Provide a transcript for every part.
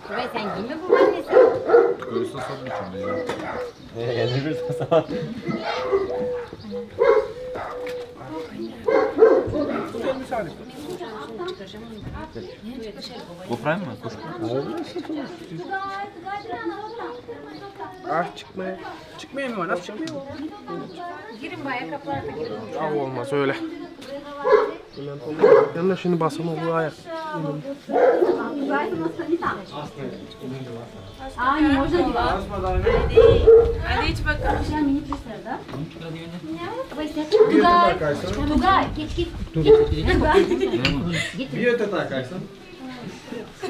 Добре, sen giyme bu annesi. Görürse satmayacağım ya. Yani bir zaman. Гофраем mı? Ah çıkmaya. Çıkmıyor mu? Nasıl çıkmıyor? Girin baya kapılarda girin. Ah olmaz öyle. Yanına şimdi basalım bu ayak. А, не можно девать. Hadi iç bakalım. Тугай, гит. Bir öte takarsın.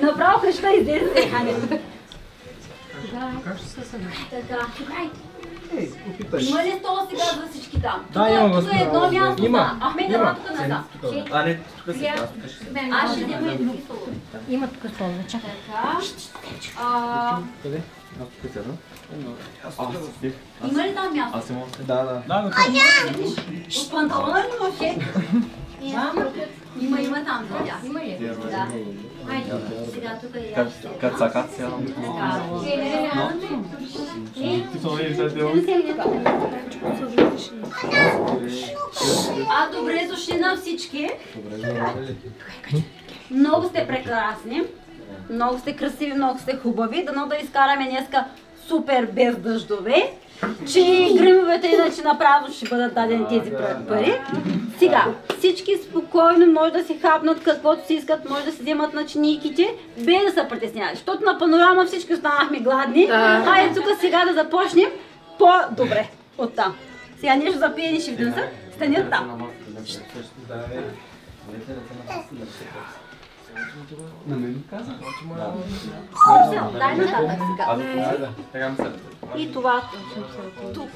Направо къща излезе. Тугай. Има ли стол сега за всички там? Да, има. Тук е едно място. Има. Ахмед, ела тук назад. А не, тук си. Аз ще взема и други столове. Има тук столове, чакай. Къде? Аз тук седна. Има ли там място? Аз имам. Да. От панталона ли имаше? Има там за тях. Има ли? Да. Хайде, сега тук е ясно. Кацакат сядам. Ти това е взел. Добре дошли на всички. Много сте прекрасни. Много сте красиви, много сте хубави. Дано да изкараме днеска супер без дъждове. Че гримовете иначе направо ще бъдат дадени тези пари. Сега, всички спокойно може да си хапнат каквото си искат, може да си вземат начинийките, без да се притесняват. Защото на панорама всички останахме гладни. Хайде тук сега да започнем по-добре оттам. Сега нещо за пиене ще ви донеса. Станят там. На мен каза. Дай нататък сега. И това тук.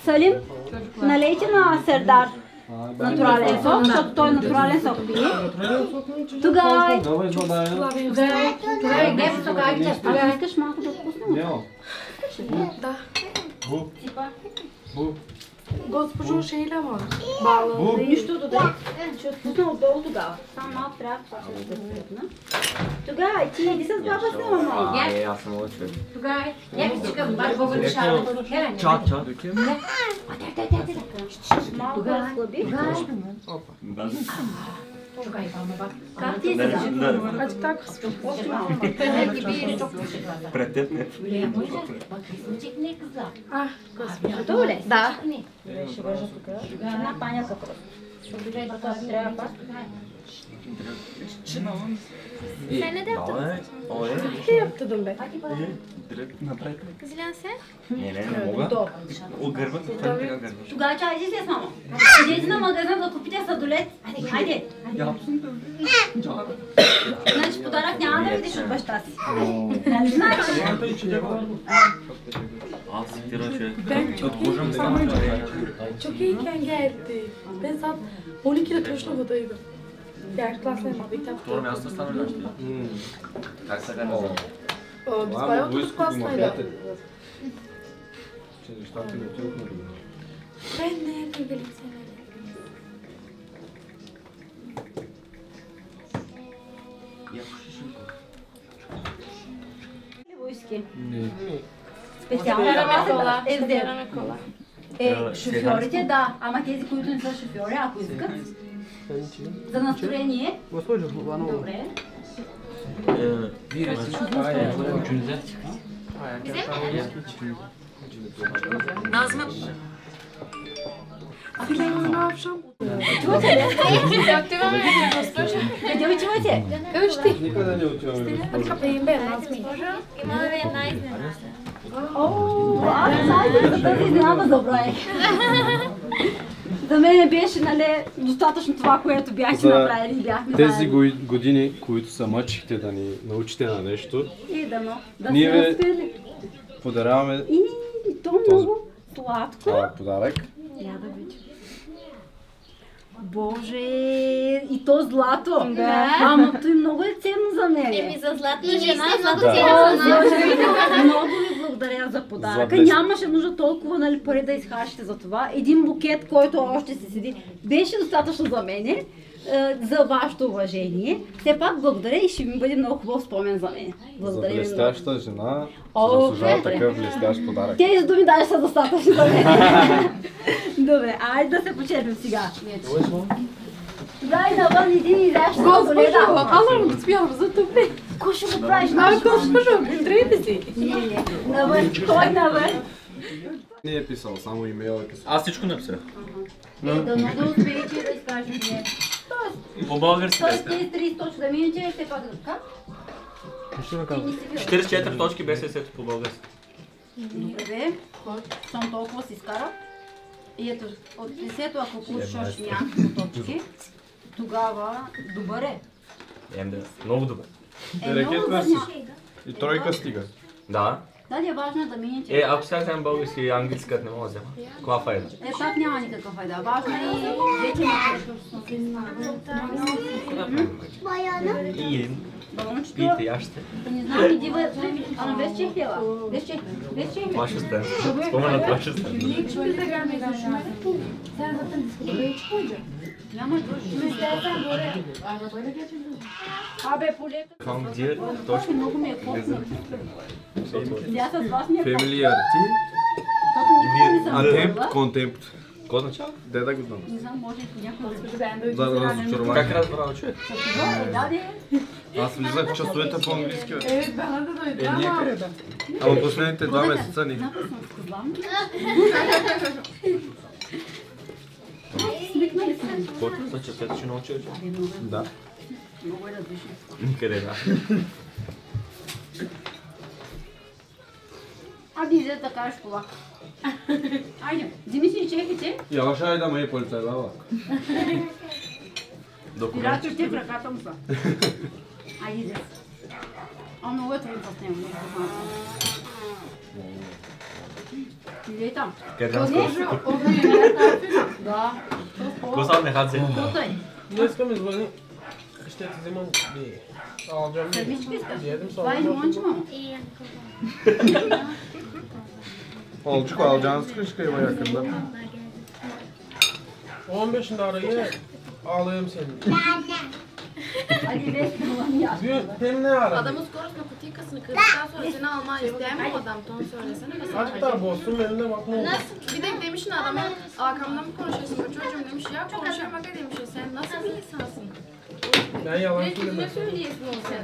Салим, налейте на Сердар натурален сок, защото той натурален сок пие. Тогай! Тогай, не сокайте. А искаш малко да отпусна? Да. Бу. Госпожо Шейля, ма. Нищо добре. Ще отпусна отдолу тогава. Само малко трябва да спретна. Тогай, ти иди с баба с него, май. Аз съм много човек. Тогай, някакси чакам, баш бога решава. Чао. Малко да слаби. Чукай, мама. Как ти се Hadi tak. Пред теб не. Готово ли? Да. Ще вържа тук. Една панялка просто. Ще трябва пак. Yaptım be. Direkt направи. Zilen sen? Не мога. Огърват, това е така гърваш. Тогава чай, иди с мама. Идете на магазин да купите сладолет. Хайде. Значи подарък няма да видиш от баща си. Нали знаеш? Аз си тира, че Ben çok çok iyiyken geldi. Ben saat 12'de Taşlova'daydım. Yaşlaşamadık. второ място стана ли още? Как се казва? Biz bayağı oturduk pastayla. Ben nerede bileyim seni? Войски. Специално кола. Шофьорите, да. Ама тези, които не са шофьори, ако искат. За настроение. Госпожо Иванова. Добре. Nazım. Abi ben onu ne yapacağım? Чувате ли? Отиваме в госпожа. Къде отивате? Къщи. Никъде не отиваме. Откъпеем бе, Назми. Има да ви една изненада. За тази изненада забравих. За мен беше, нали, достатъчно това, което бяхте направили и бяхме Тези заедно. години, които се мъчихте да ни научите на нещо, И дано. Да Ние се бе- разпили. подаряваме И то много сладко. подарък. Я да видим. Боже, и то злато. Да. Ама той много е ценно за мен. Еми за златна жена, Да. злато цена за нас. Много ви благодаря лева за подаръка. За 10. Нямаше нужда толкова, нали, пари да изхарчите за това. Един букет, който още си седи, беше достатъчно за мене, за вашето уважение. Все пак благодаря и ще ми бъде много хубав спомен за мен. За Благодаря ви много. блестяща жена О, заслужава добре. такъв блестящ подарък. Тези думи даже са достатъчно за мен. Добре, айде да се почерпим сега. Дай навън един и изяща да доледа. Ала го спявам за това. Кой ще го правиш? Госпожо, грейте си. Не. Навън, кой навън? Не е писал, само имейл е писал. Аз всичко написах. Дано да успеете да изкажете не. По-български Тоест песня. тези 30 точки да минете, все пак да така. Нищо не казвам. 44 точки без есето по български. Добре, щом толкова си изкара. И ето, от 10-то, ако получиш още някакво точки, тогава добър е. Много добре. Много добър си. няма. И тройка стига. Да. Дали е важно е да минете. Ако сега вземем български и английски, като не мога да взема. Каква файда? Так няма никаква файда. Важно е и вече И балончето. пийте, ящите. Не знам ли дива, ама без чехлела. Без чехлела. Това ще стане. Спомена това ще стане. Няма Абе, полека. Кам дир, точно. Много ми е плотно. Сега с вас ми е плотно. Familiarity, Защото никога не съм attempt, говорила. contempt. Какво означава? Де да го знам? Не знам, може и по някой да се За разочарование. Как разбрал човек? даде. Аз влизах в часовете по английски. бе. Бяна да дойде. Ама последните 2 месеца ни. Написам с козлам. Смикнали се. Който за часете ще научи. Да. Много е различно. Никъде да. Аби, иде да кажеш това. Айде, вземи си чехите. Я ще да ме е полицай, лава. Пиратите в ръката му са. Айде, иде. А, много е трудно с него. Иде там. Къде нас Да. Какво са не хадзе? Toto е. Днеска ми звъни. Ще ти вземам алджам. Седмички искаш. Ядем Това е лимонче, мамо. Олчуко, алджанска ще има якында. 15 darayı alayım seni. Айде, без това я. Hem ne ara? Adamın skorusuna kutuyu kasını kırdıktan sonra seni almayı istemiyor mu adam? Onu söylesene mesela. Hatta bozdum eline bak ne oldu? Nasıl? Bir de demişsin adama arkamdan mı konuşuyorsun bu çocuğum demiş ya konuşuyorum bak demiş ya sen nasıl bir insansın? Ben yalan Ne yüzüne söylemedim. söyleyesin onu sen?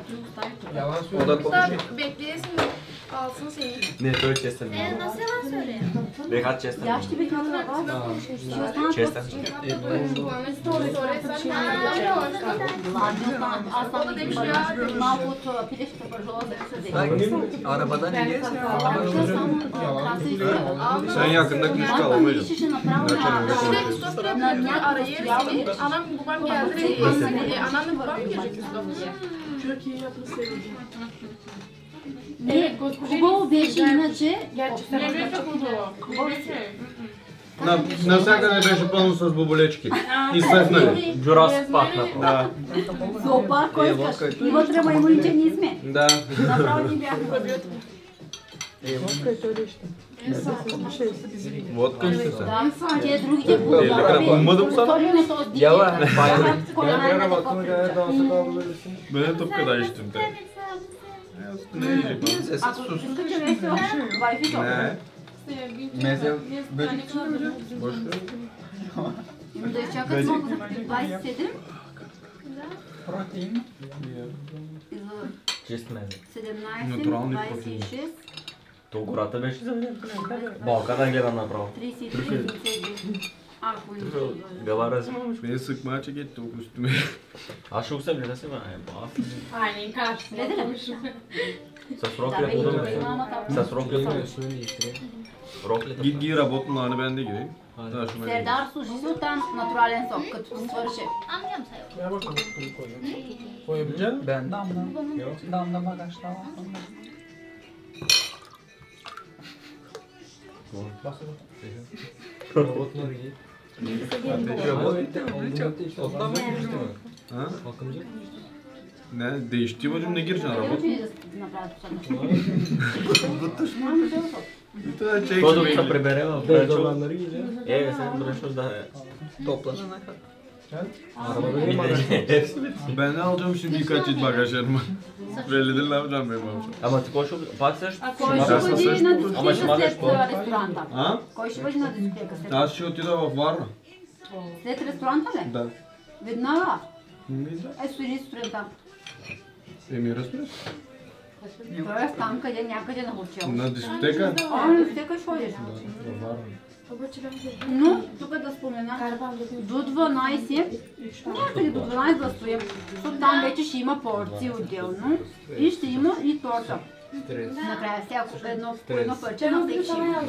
Yalan O da söylemedim. Hatta bekleyesin alsın seni. Не, той е честен. Nasıl yalan söylüyor? Бехат честен. Я ще ви казвам на вас. Ще останат Честен. Аз O da demiş ya малко от пилешката пържола да се вземе. Arabadan iyi. Sen yakında kışta alamayacağım. Ще направо işte Mustafa arayı seni anam babam geldi anam babam gelecek Mustafa. Türkiye yapı sevdim. Не, хубаво беше иначе. Навсякъде беше пълно с боболечки. И свестнали. Джурасик Парк направо. Да. Зоопарк, кой искаш? И вътре маймуните ние сме. Да. Направо ни бяхме. Водка ще са. Да, тия другите Мъдъм са. Яла, Бъде тук къде ще те. Ако искате весело, вайфито. Не. Да изчакат малко за 27. Чист мезен. 17, Натурални 26, То гората беше за мен. Балкана гледам направо. 33, 32. Ако не Бела разма. Бе съкмаче ги толкова стои. Аз ще го се вледа си, бе. Aynen karşı. С роклята да С роклята. Роклята. Ги работно на бенде ги. Да, ще ме. Сердар служи султан натурален сок, като се свърши. Anlıyorum sayı. Ya bakalım bunu koyuyorum. Koyabilecek misin? Ben. Damla bagajda var. Bakalım. Robotları giy. Ha? Не, değişti bacım ne gireceksin araba? Какво да го прибере в Бренчо? наригите. Сега Бренчо да Topla. Arabada değil mi arkadaşlar? Ben ne alacağım şimdi birkaç bagajlarımı? Bellidir ne yapacağım benim amcam. Ама ти кой ще... Пак също? Кой ще бъде на дискотека след ресторанта? Ha? Кой ще бъде на дискотека след? Аз ще отида в Варна. След ресторанта ли? Да. Веднага? Не знам. Стои сутринта. Еми разбира. Тоест там къде някъде на хотел. На дискотека? На дискотека ще ходиш. Във Варна. Но, тук да спомена, до 12, някъде до 12 да стоим, защото там вече ще има порции отделно и ще има и торта. Накрая всяко по едно парче на всеки ще има.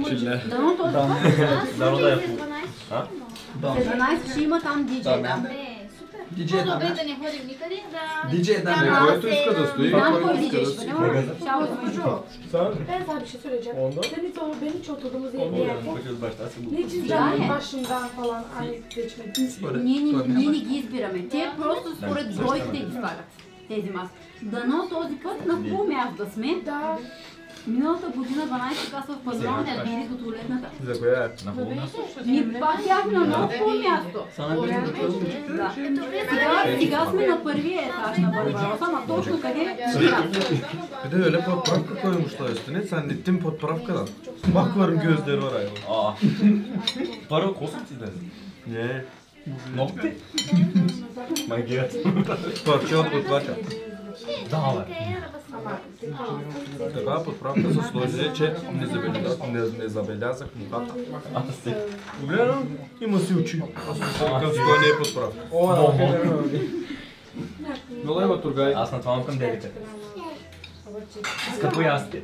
Чиле. Дано този път, Дано да е след 12 ще има там диджейта. Диджей По-добре да. да не ходим никъде, да... Диджей да. Ама Който иска да стои, Знам кой който iска диджей да ще си. бъде, шао измежду. Ben sana bir şey söyleyeceğim. Onda? Ben hiç oturdığumuz yerde hiç Сега izlemedim е. başından falan aynı geçmedi. Ние не ги избираме. Те просто според бройките ги слагат. Тези маски. Дано този път на хубаво място да сме. Да. Миналата година 12 часа в пазарния били до туалетната. За коя е? Ни пак бяхме на много хубаво място. Да. Сега сме на първия етаж на Барбароса, ама точно къде? Bir de öyle potpravka koymuşlar üstüne. Sen gittin potpravkadan. Bak varım gözleri var ayol. Aa. Първо, какво съм ти излезе? Ne? Ногти? Магия. Parça от готвача. Да, бе. Такава подправка се сложи, че не забелязах мухата. Аз си. Гледам, има си очи. Аз съм към това не е подправка. О, Мила има тургай. Аз натвамам към делите. Скъпо ясти.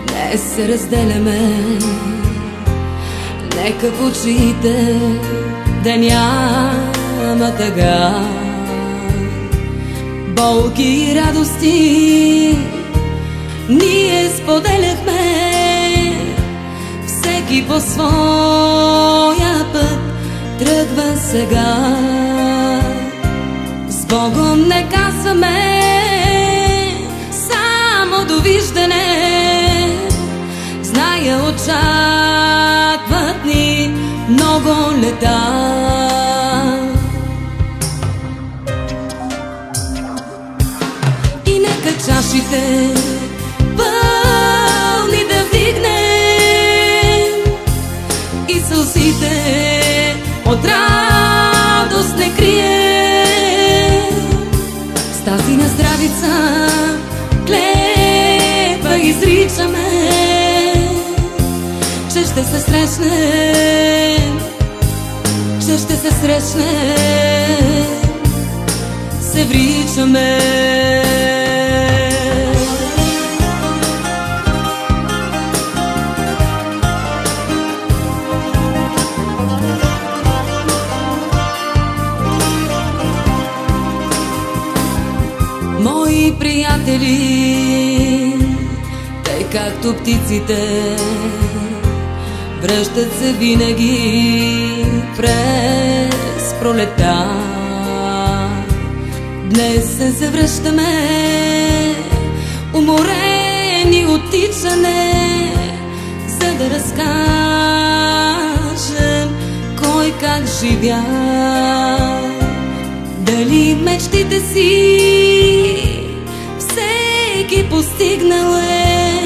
Днес се разделяме, нека в очите да няма тъга. Болки и радости ние споделяхме, всеки по своя път тръгва сега. С Богом не казваме само довиждане, зная очакват ни много лета. И нека чашите пълни да вдигнем и сълзите от радост не крием. С тази на здравица клетва изричаме, че ще се срещнем, че ще се срещнем, се вричаме. Мои приятели, тъй както птиците, връщат се винаги през пролета. Днес се завръщаме, уморени от тичане, за да разкажем кой как живя. Дали мечтите си всеки постигнал е,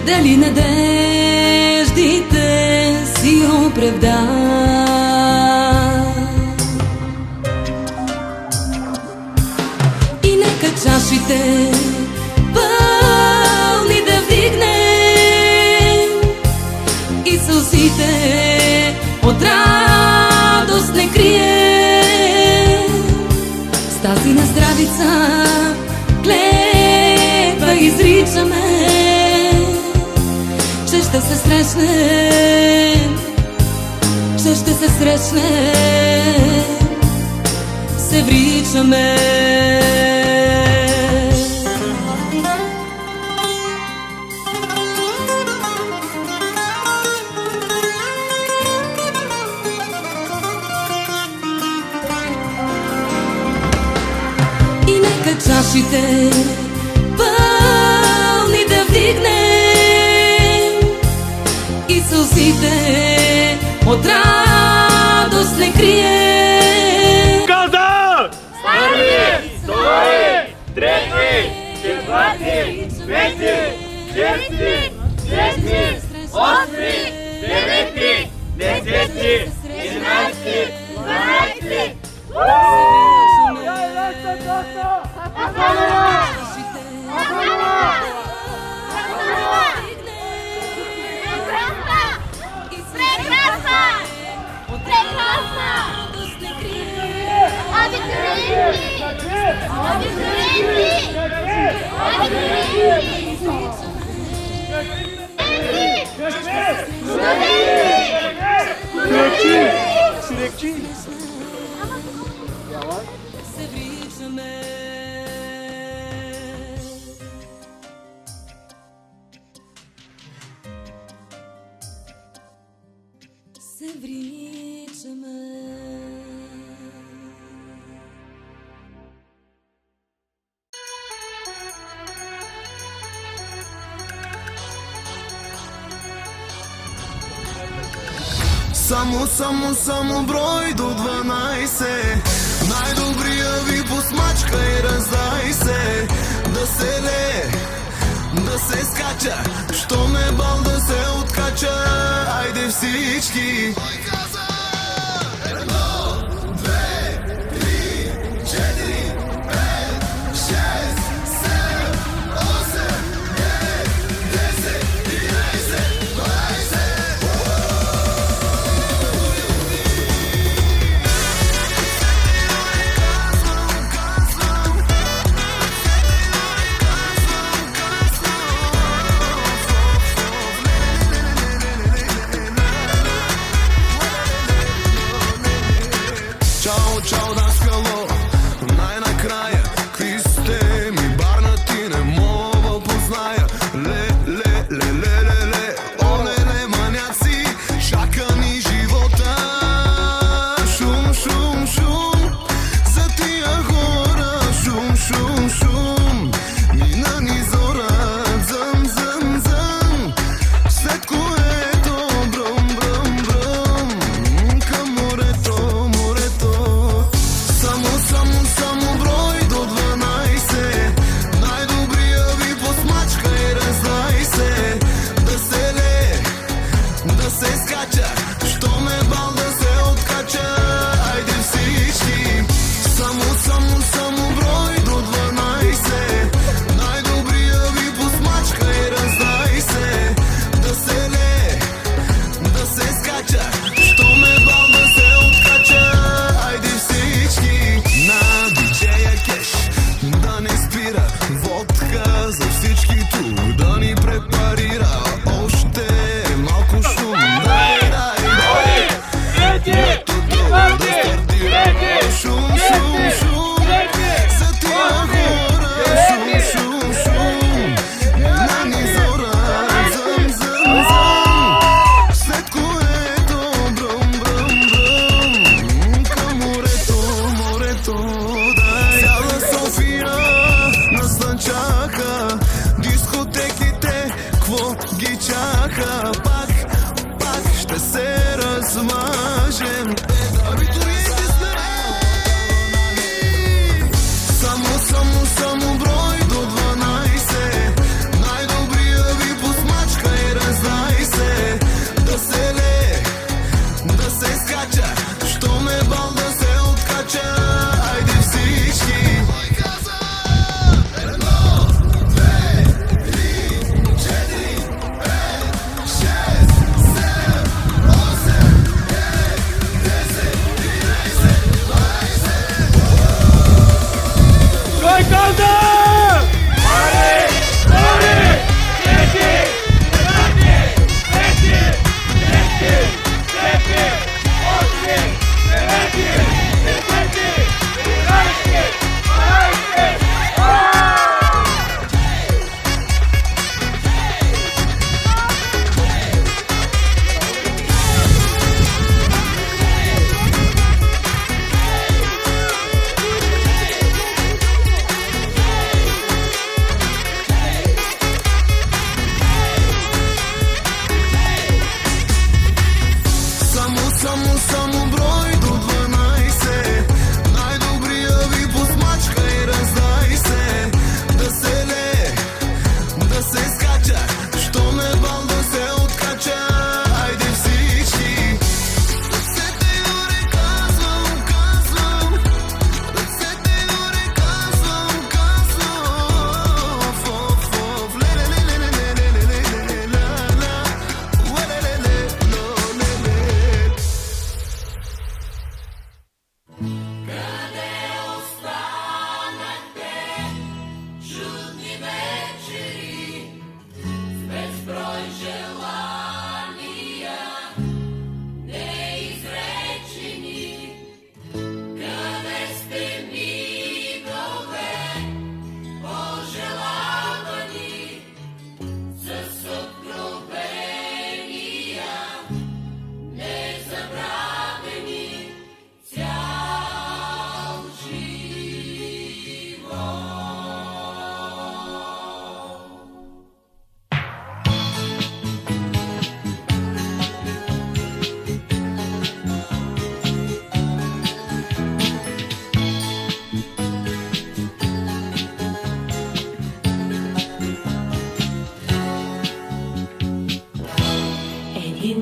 дали надеждите си оправда. И нека чашите пълни да вдигнем и сълзите от радост не крием. С тази на здравица клетва изричаме, че ще се срещнем, че ще се срещнем, се вричаме. И нека чашите пълни да вдигнем и сълзите от радост не крием. Каза! Първи, втори, трети, четвърти, пети, шести, седми, осми, девети, десети, 11, 12. Се вричаме. Само брой до 12. Най-добрия ви посмачка и раздай се. Да се лее, да се скача, що ме бал да се откача. Айде всички. Чао, даскало, най-накрая, какви сте ми барнати, не мога позная. Ле, оле, маняци, чака ни живота. Шум, за тия хора, шум, мина ни зора, зъм, след което бръм, към морето. Само брой до 12. Най-добрия ви посмачка и раздай се. Да се лее, да се скача, що ме бал да се откача. Айде всички. Само брой до 12. Най-добрия ви посмачка и раздай се. Да се лее, да се скача, що ме бал да се откача. Айде всички. На диджея кеш да не спира, водка за всички тук да ни препарира. Още малко шум, дай, метото да стартира. Шум, за тия хора, шум, мина ни зора, зъм, след което бръм, към морето. Цяла София на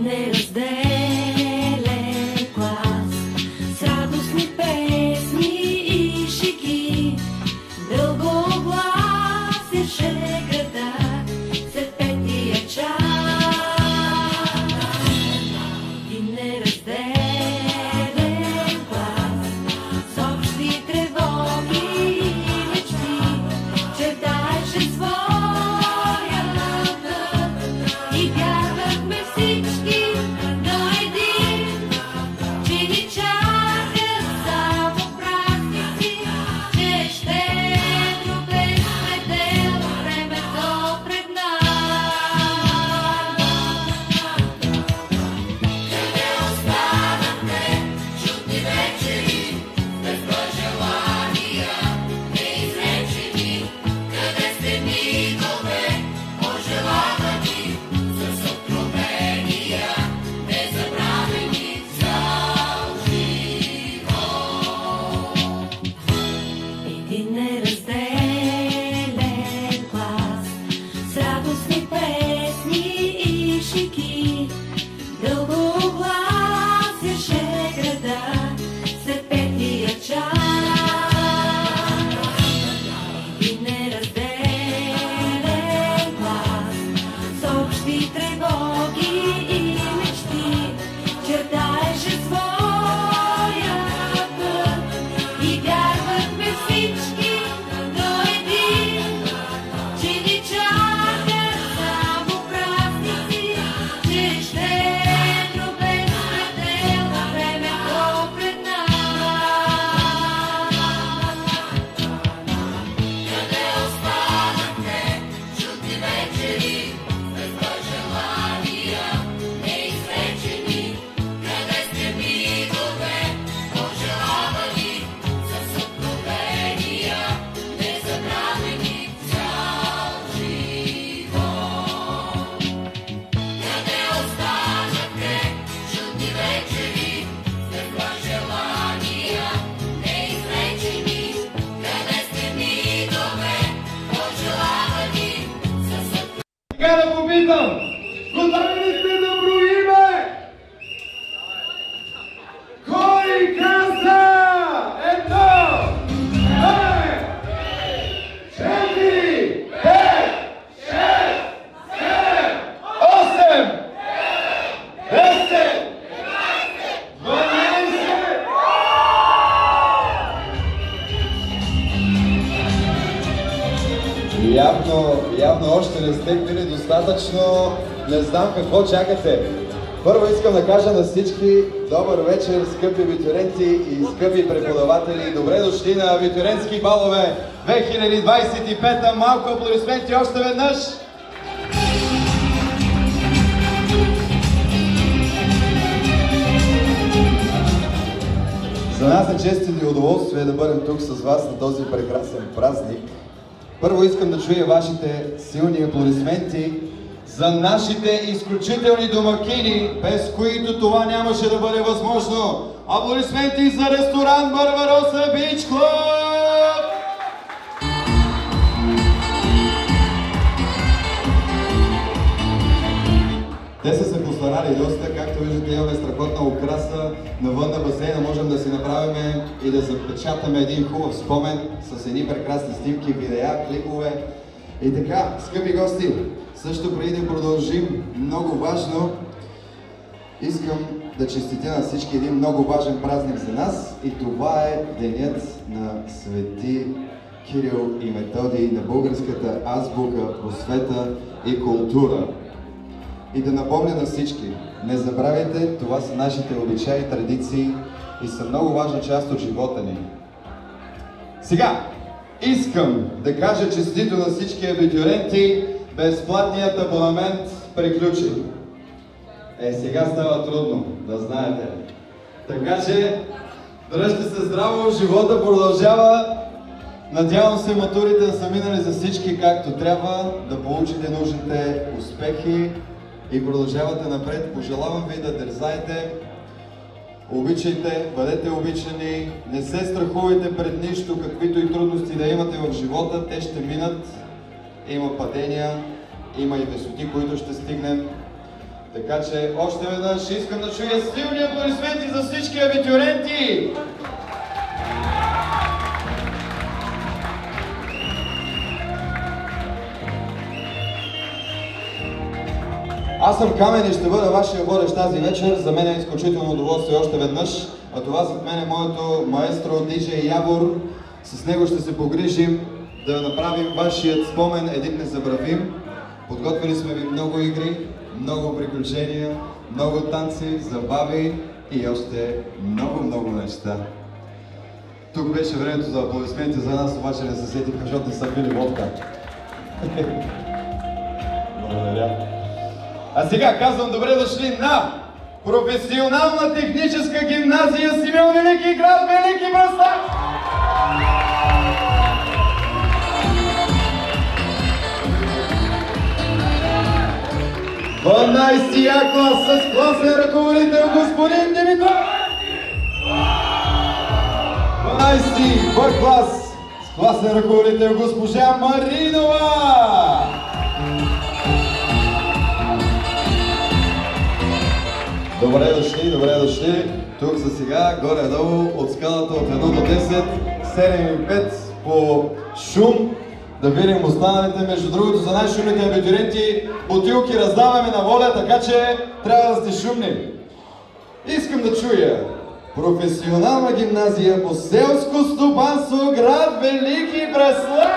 неразделен клас, с радостни песни и шеги, дългогласеше града след петия час. Един неразделен клас, с общи тревоги и мечти, чертаеше своя път и вярвахме всички до един, че ни чакат само празници, че щедро безпределно времето пред нас. Къде останахте чудни вечери, без пожелания неизречени? Къде сте мигове пожелавани, с откровения незабравени цял живот? Един неразделен клас, с радостни песни и шеги, дългогласеше града след петия час. Един неразделен клас, с общи тревоги и мечти, чертаеше своя път и вярвахме всички до един, че ни чакат само празници, че щедро безпределно времето пред нас. Къде останахте чудни вечери, без пожелания неизречени? Къде сте мигове пожелавани, с откровения незабравени цял живот? Къде останахте чудни вечери, без пожелания неизречени? Къде сте мигове пожелавани, с Сега да попитам, готови ли сте да броиме? Кой каза? 1, 2, 4, 5, 6, 7, 8, 10, 12. Явно още не сте били достатъчно. Не знам какво чакате. Първо искам да кажа на всички добър вечер, скъпи абитуриенти и скъпи преподаватели. Добре дошли на абитуриентски балове 2025. Малко аплодисменти още веднъж. За нас е чест и удоволствие да бъдем тук с вас на този прекрасен празник. Първо искам да чуя вашите силни аплодисменти за нашите изключителни домакини, без които това нямаше да бъде възможно. Аплодисменти за ресторант Барбароса Бич Клъб! Те са се постарали доста, както виждате имаме страхотна украса навън на басейна, можем да си направим и да запечатаме един хубав спомен с едни прекрасни снимки, видеа, клипове. И така, скъпи гости, също преди да продължим, много важно, искам да честитя на всички един много важен празник за нас и това е денят на Свети Кирил и Методий, на българската азбука, просвета и култура. И да напомня на всички, не забравяйте, това са нашите обичаи и традиции и са много важна част от живота ни. Сега, искам да кажа честито на всички абитуриенти, безплатният абонамент приключи. Сега става трудно, да знаете. Така че, дръжте се здраво, живота продължава. Надявам се матурите да са минали за всички както трябва, да получите нужните успехи и продължавате напред. Пожелавам ви да дързайте, обичайте, бъдете обичани, не се страхувайте пред нищо, каквито и трудности да имате в живота, те ще минат. Има падения, има и висоти, които ще стигнем. Така че още веднъж искам да чуя силни аплодисменти за всички абитуриенти! Аз съм Камен и ще бъда вашия водещ тази вечер. За мен е изключително удоволствие още веднъж. А това зад мен е моето маестро диджей Явор. С него ще се погрижим да направим вашият спомен един незабравим. Подготвили сме ви много игри, много приключения, много танци, забави и още много неща. Тук беше времето за аплодисменти за нас, обаче не се сетиха, защото не са пили водка. Благодаря. А сега казвам добре дошли на Професионална техническа гимназия Симеон Велики, град Велики Преслав! 12 А клас с класен ръководител господин Димитров! 12 Б клас с класен ръководител госпожа Маринова! Добре дошли. Тук за сега, горе-долу, от скалата от 1 до 10, 7 и 5 по шум. Да видим останалите. Между другото, за най-шумните абитуриенти бутилки раздаваме на воля, така че трябва да сте шумни. Искам да чуя Професионална гимназия по селско стопанство, град Велики Преслав!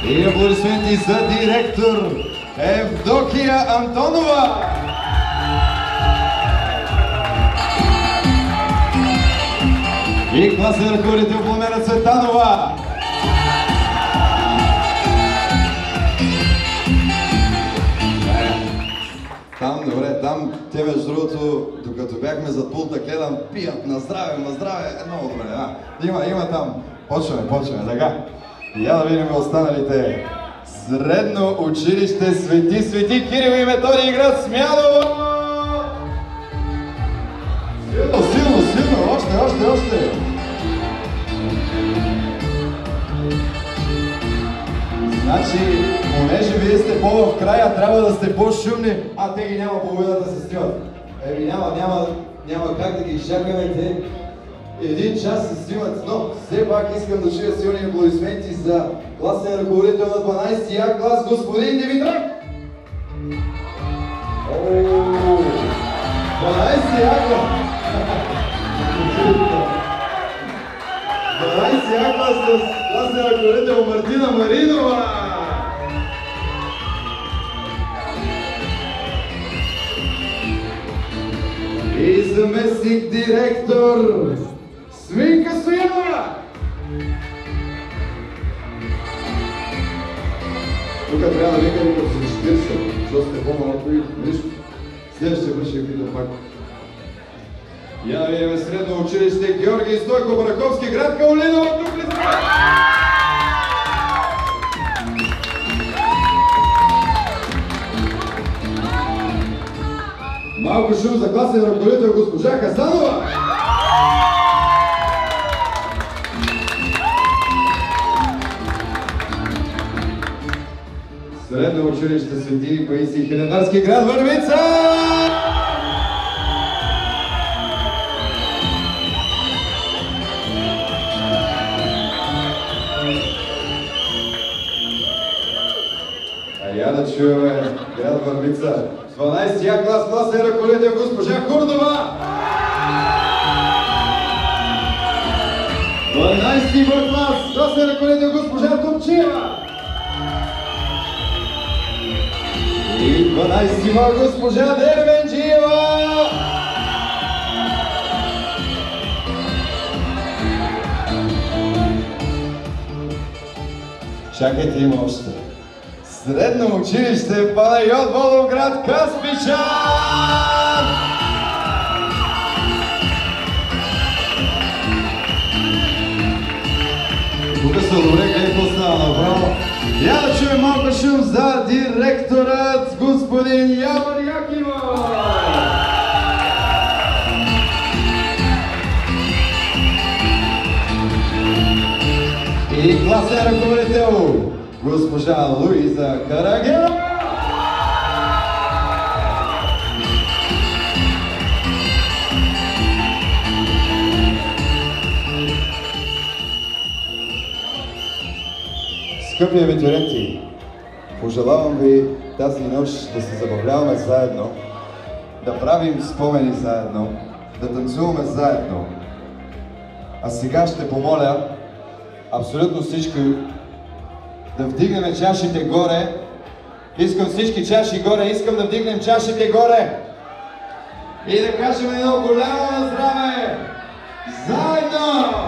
И аплодисменти за директор Евдокия Антонова! И класен ръководител Пламена Цветанова! Там те между другото, докато бяхме зад пулта, гледам, пият на здраве, много добре, има там. Почваме, така. И я да видим останалите. Средно училище Свети Кирил и Методий, град Смяново! Силно, още! Значи, понеже вие сте по-в края, трябва да сте по-шумни, а те ги няма половината да се снимат. Няма как да ги изчакаме, те 1 час се снимат, но все пак искам да чуя силни аплодисменти за класен ръководител на 12 А клас, господин Димитров! 12 А клас! 12 А клас с класен ръководител Мартина Маринова! И заместник директор Свинка Стоянова! Тук трябва да викаме като се 40, защото сте по-малко и нищо. Следващия път ще видим пак. Я да видим средно училище Георги Стойко Браковски, град Каолиново, тук ли сме? Малко шум за класен ръководител госпожа Хасанова! Средно училище Свети Паисий Хилендарски, град Върбица! А я да чуваме град Върбица. 12 А клас, класен ръководител госпожа Курдова! 12 Б клас, класен ръководител госпожа Топчиева! И 12 Ма госпожа Дервенджиева! Чакайте, има още. Средно училище Панайот Волов, град Каспичан! Тук са добре, къде какво става направо? Я да чуем малко шум за директорът господин Явор Якимов! И класен ръководител, госпожа Луиза Карагерова. Скъпи абитуриенти, пожелавам ви тази нощ да се забавляваме заедно, да правим спомени заедно, да танцуваме заедно. А сега ще помоля абсолютно всички да вдигнем чашите горе. Искам всички чаши горе, искам да вдигнем чашите горе и да кажем едно голямо здраве! Заедно!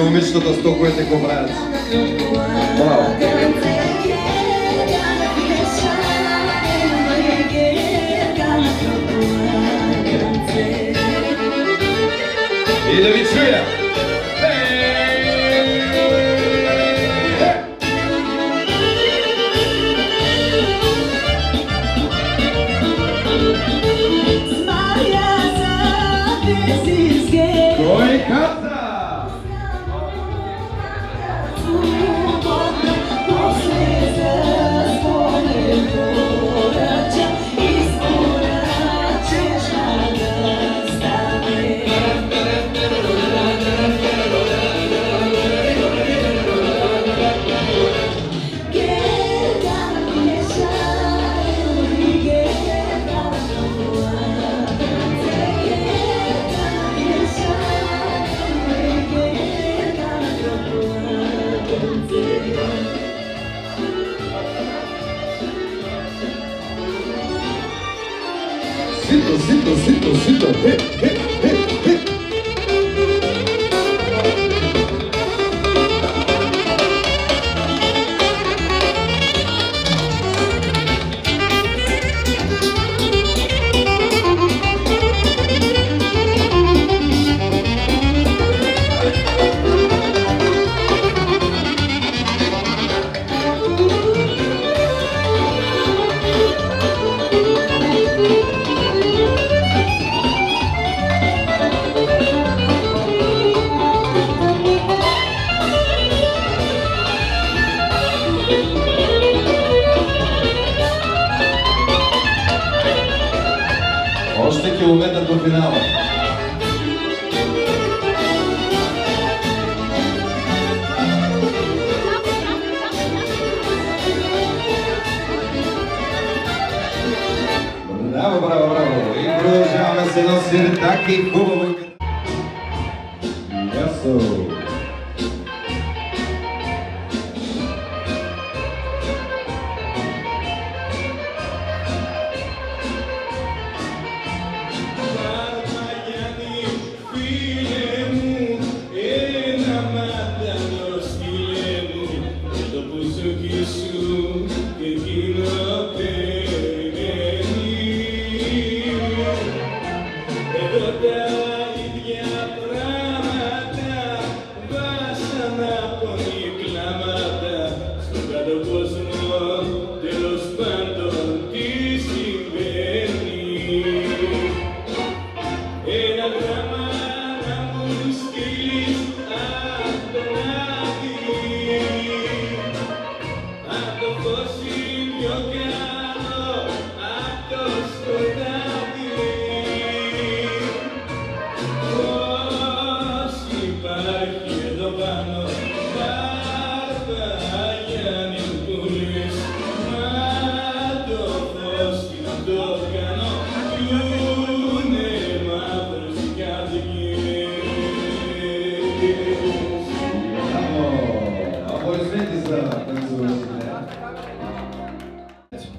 Момичетата стоковете го правят. Браво! И да ви чуя! Кой каза? Zito, hey, hey, hey, hey. Още километър до финала. вечер, таки хубаво. Ясо.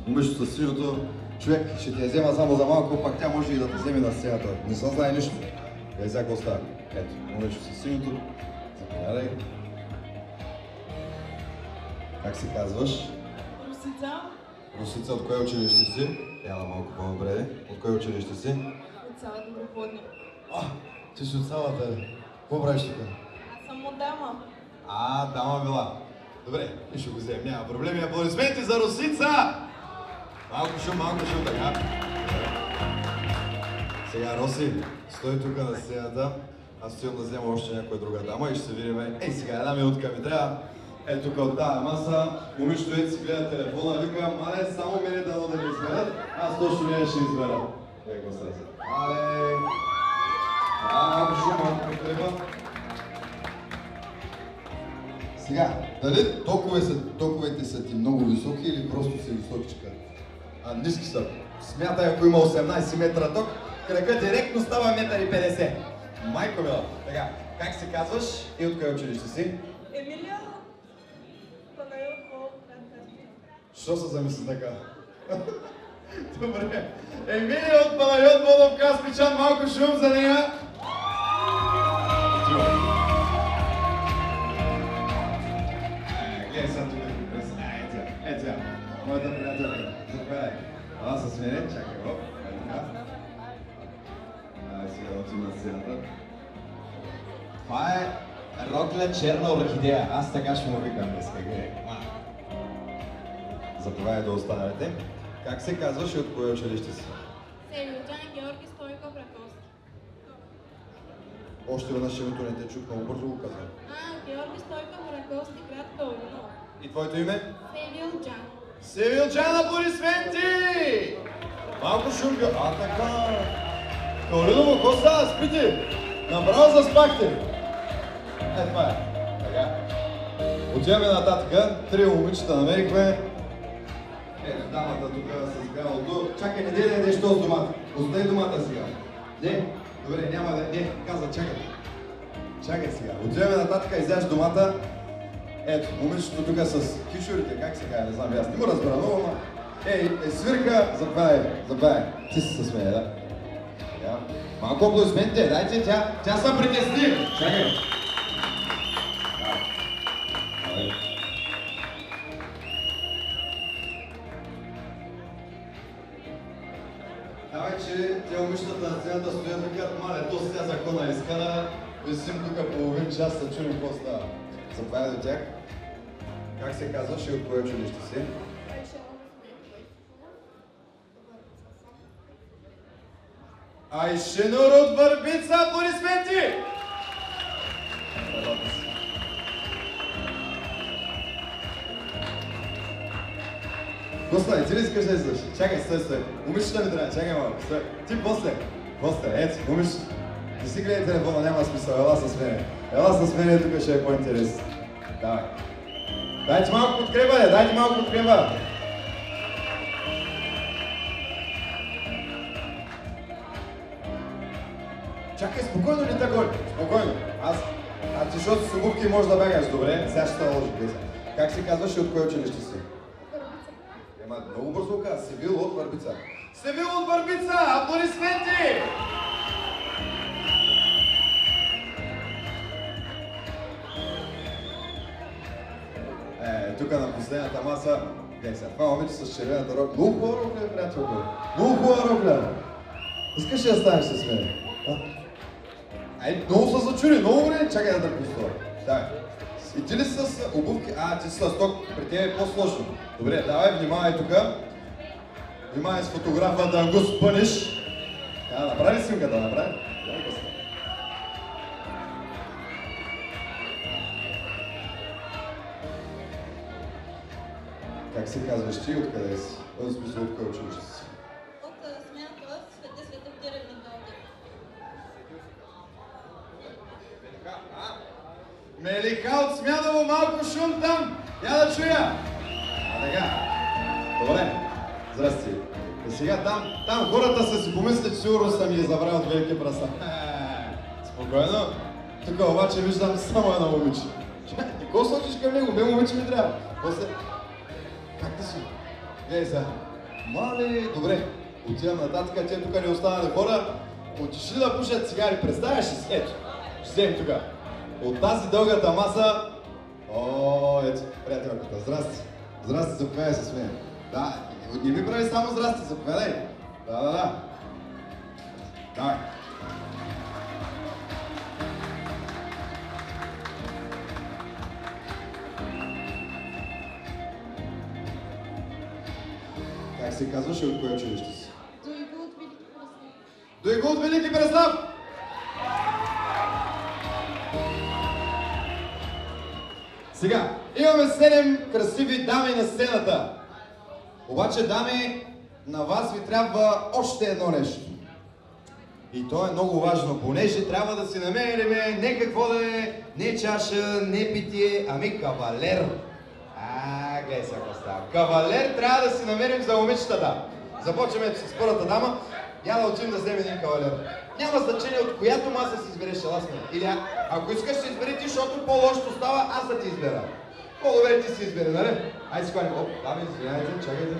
Момичето със синьото, човек ще ти я взема само за малко, пак тя може и да те вземе на сцената. Не съм знае нищо. Ей, сега какво става? Ето, момичето със синьото. Заповядай. Как се казваш? Русица. Русица, от кое училище си? Яла малко по-добре. От кое училище си? От цяла Доброходни. Ти си от салата, ли? Какво правиш тук? Аз съм от дама. Дама била. Добре, и ще го вземем, няма проблеми. Аплодисменти за Русица! Малко шум, така. Сега, Роси, стой тук на сцената. Аз стоям да взема още някоя друга дама и ще се видим. Ей, сега една минутка ми трябва. Ей, тук от тази маса, момичето си гледа телефона, викам, мале, само мене дано да не изберат, аз точно не ще избера. Ей, го става се. Мале! Малко шум, потреба. Сега, дали токовете са ти много високи или просто си високичка? Ниски са. Смятай, ако има 18 метра ток, кръгът директно става 1,50 м. Майко мила. Така, как се казваш и от кое училище си? Емилия Панайотова. Що се замисли така? Добре. Емилия от Панайотова, Каспичан, малко шум за нея. Гледай сега тук да през. Ето сега. Моята приятелка. Заповядай. Ала с мене, чакай го. Сега отивам на сцената. Това е Рокля черна орхидея. Аз така ще му викам днеска. Гледай. Заповядай да останалите. Как се казваш и от кое училище си? Севилчан Георги Стойков Раковски. Още веднъж името не те чух, много бързо го казвам. Георги Стойков Раковски, град Калурино. И твоето име? Севилчан. Севилчан, аплодисменти! Малко шумка. Така. Калуриново, какво става? Спите? Направо заспахте. Това е. Така. Отиваме нататък. Три момичета намерихме. Ето дамата тук с бялото. Чакай, не дей да ядеш този домат. Остави домата сега. Не, добре, няма да... Не, каза, чакай. Чакай сега. Отиваме нататък, изяш домата. Ето, момичето тук с кишурите, как се казва, не знам, аз не го разбера много, но... Ей, свирка, заповядай. Ти си с мен, да? Малко аплодисменти, дайте, тя се притесни. Чакай. Давай, че те момичетата на сцената стоят да кажат, мале, то сега закона изкара, висим тук половин час, да чуем какво става. Заповядай до тях. Как се казваш и от кое училище си? Айшенур от Върбица, аплодисменти! Господи, ти ли искаш да излъж? Чакай, стой. Момичета ми трябва, чакай малко, стой. Ти после, ето, момичета. Не си гледай телефона, няма смисъл, ела с мене. Ела с мене, тук ще е по-интересно. Давай. Дайте малко подкрепа, Спокойно ли те гони? Спокойно. А ти защото с обувки можеш да бягаш, добре? Сега ще се наложи. Как се казваш и от кое училище си? Ема, много бързо каза. Севил от Върбица. Севил от Върбица! Аплодисменти! Тук на последната маса, гледай сега, това момиче с червената рокля. Много хубава рокля, приятелко. Много хубава рокля. Искаш ли да станеш с мен? Много са зачури, много време. Чакай да търпи това. Давай. И ти ли с обувки? Ти си с сток, при тебе е по-сложно. Добре, давай, внимавай тук. Внимавай с фотографа да го спънеш. Направи ли снимката, направи? Как се казваш ти? Откъде си? В смисъл, от кой училище си? От смяната в Свети Свети Директни Белгия. Мелиха от Смяново, малко шум там! Я да чуя! Така. Добре. Здрасти. И сега там хората са си помислят, че сигурно съм ги забравил от Велики Праса. Спокойно. Тук обаче виждам само едно момиче. Ти какво сочиш към него? Бе, момиче ми трябва. После... Как да си? Гледай сега. Мали, добре. Отивам нататък, тия тук не останали хора. Отишли да пушат цигари, представяш ли си? Ето, ще вземем тук. От тази дългата маса... Ето, приятелката, здрасти. Здрасти, заповядай се с мен. Да, не ми прави само здрасти, заповядай. Да. Давай. Как се казваш и от кое училище си? Дойго от Велики Преслав. Дойго от Велики Преслав! Сега, имаме 7 красиви дами на сцената. Обаче, дами, на вас ви трябва още едно нещо. И то е много важно, понеже трябва да си намерим не какво да е, не чаша, не питие, ами кавалер. Гледай сега какво става. Кавалер трябва да си намерим за момичетата. Започваме с първата дама. Я да отидем да вземем един кавалер. Няма значение от която маса си избереш, ела сме. Или ако искаш да избери ти, защото по-лошото става, аз да ти избера. По-добре ти си избери, нали? Айде си хвани. Дами, извиняйте, чакайте.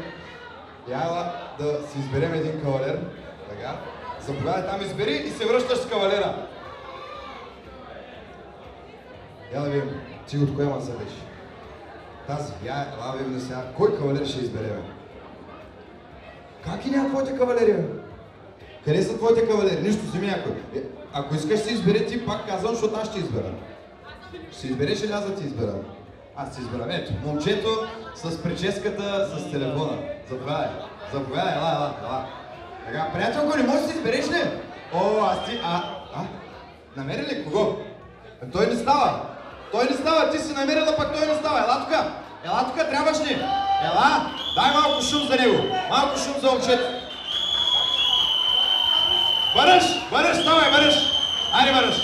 Ела да си изберем един кавалер. Така. Заповядай там, избери и се връщаш с кавалера. Я да видим, ти от коя маса беше? Тази. Ела да видим сега. Кой кавалер ще избереме? Как и няма твоите кавалери? Къде са твоите кавалери? Нищо, вземи някой. Ако искаш да си избери ти, пак казвам, защото аз ще избера. Ще избереш или аз да ти избера? Аз ти изберам. Ето, момчето с прическата, с телефона. Заповядай. Заповядай, ела. Така, приятелко, не можеш да си избереш ли? Аз ти... Намери ли кого? Той не става. Ти си намерила, пък той не става. Ела тук, трябваш ли? Ела, дай малко шум за него. Малко шум за момчето. Върш, ставай, върш! Айде, върш!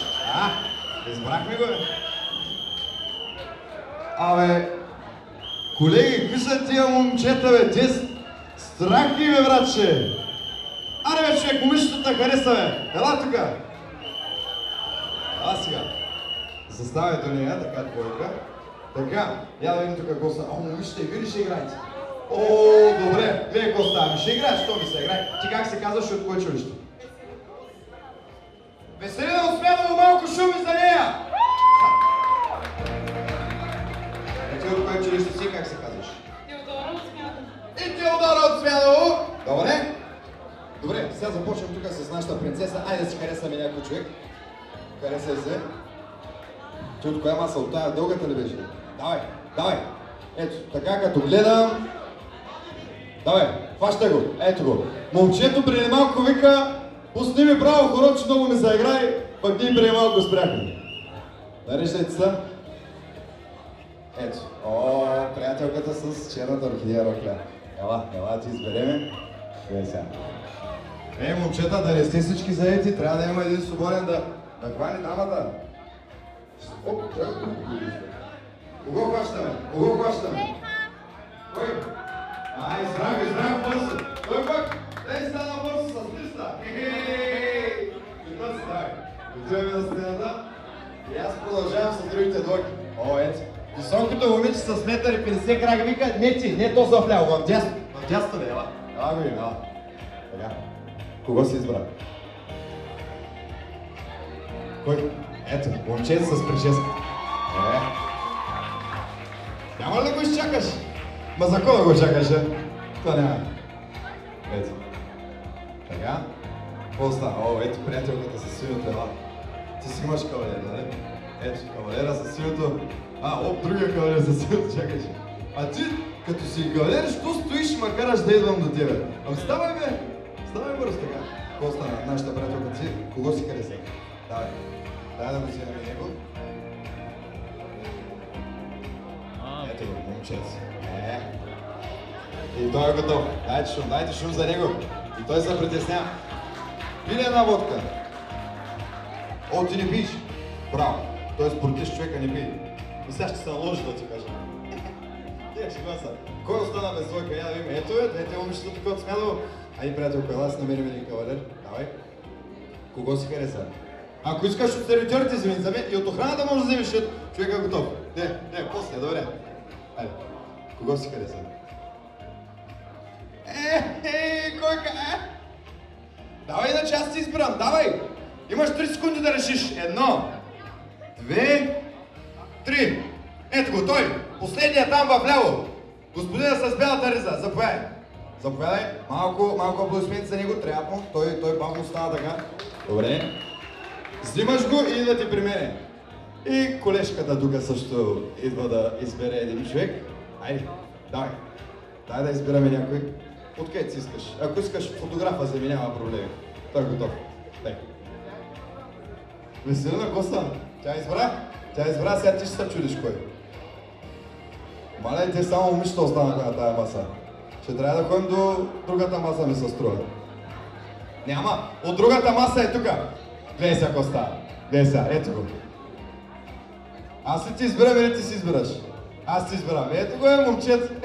Избрахме го, бе. Колеги, какви са тия момчета, бе? Те страх ги, бе, братче! Аре, бе, човек, момичетата хареса, бе! Ела тука! Ела сега. Заставай до нея, така двойка. Така, я да видим тук какво са. Момичета, и ви ли ще играете? Добре, вие какво става? Ще играеш, що ми се играе? Ти как се казваш и от кое училище? Веселина от Смяново, малко шуми за нея! Ти от кое училище си, как се казваш? Теодора от Смяново. И Теодора от Смяново! Добре, сега започвам тук с нашата принцеса. Айде да си харесаме някой човек. Харесай се. Ти от коя маса? От тая дългата ли беше? Давай! Ето, така като гледам... Давай, хващай го, ето го. Момчето преди малко вика: пусни ми браво, хороче, много ми заиграй, пък ние преди малко спряхме. Нареждайте се. Ето, приятелката с черната орхидея рокля. Ела, ти избереме. Гледай сега. Момчета, да не сте всички заети, трябва да има един свободен да хвани дамата. Кого хващаме? Кой? Избрах бързо. Той пък, дай стана бързо с 300. И той си, давай. Отиваме на сцената и аз продължавам с другите двойки. О, ето. Високото момиче с 1,50 крага вика, не ти, не то за вляво, в дясно. В дясно да, ела. Ела го ела. Така. Кого си избра? Кой? Ето, момчето с прическа. Няма ли да го изчакаш? Ма за кого да го чакаш, Това няма. Ето. Така. Какво става? О, ето приятелката с силното, ела. Ти си имаш кавалер, нали? Ето, кавалера с силното. Другия кавалер с силното, чакай. А ти, като си кавалер, що стоиш, ма караш да идвам до тебе? Ставай, бе! Ставай бързо така. Какво стана? Нашата приятелка си, кого си хареса? Давай. Дай да го вземем него. Ето го, момчец. И той е готов. Дайте шум за него. И той се притеснява. Пили една водка. О, ти не пиеш. Браво. Той е спортист, човека не пие. И сега ще се наложи да ти кажа. Тия ще гласа. Кой остана без двойка? Я да видим. Ето е, двете момичета тук от смядало. Айде, приятелко, ела си намерим един кавалер. Давай. Кого си хареса? Ако искаш от сервитьорите вземи и от охраната може да вземеш, защото човека е готов. Не, после, добре. Айде. Кого си хареса? Койка, Давай, иначе аз ти избирам, давай! Имаш 3 секунди да решиш. 1, 2, 3. Ето го, той! Последният там вляво! Господина с бялата риза, заповядай! Заповядай, малко аплодисменти за него, трябва му. Той бавно става така. Добре. Взимаш го и да ти при мене. И колежката тук също идва да избере един човек. Айде, давай. Дай да избираме някой. Откъде си искаш? Ако искаш фотографа, вземи, няма проблеми. Той е готов. Дай. Веселина Коста. Тя избра, сега ти ще се чудиш кой. Мале, те само момичета останаха на тая маса. Ще трябва да ходим до другата маса, ми се струва. Няма. От другата маса е тука. Гледай сега Коста. Гледай сега, ето го. Аз ли ти избирам или ти си избираш? Аз ти избирам. Ето го е момчет.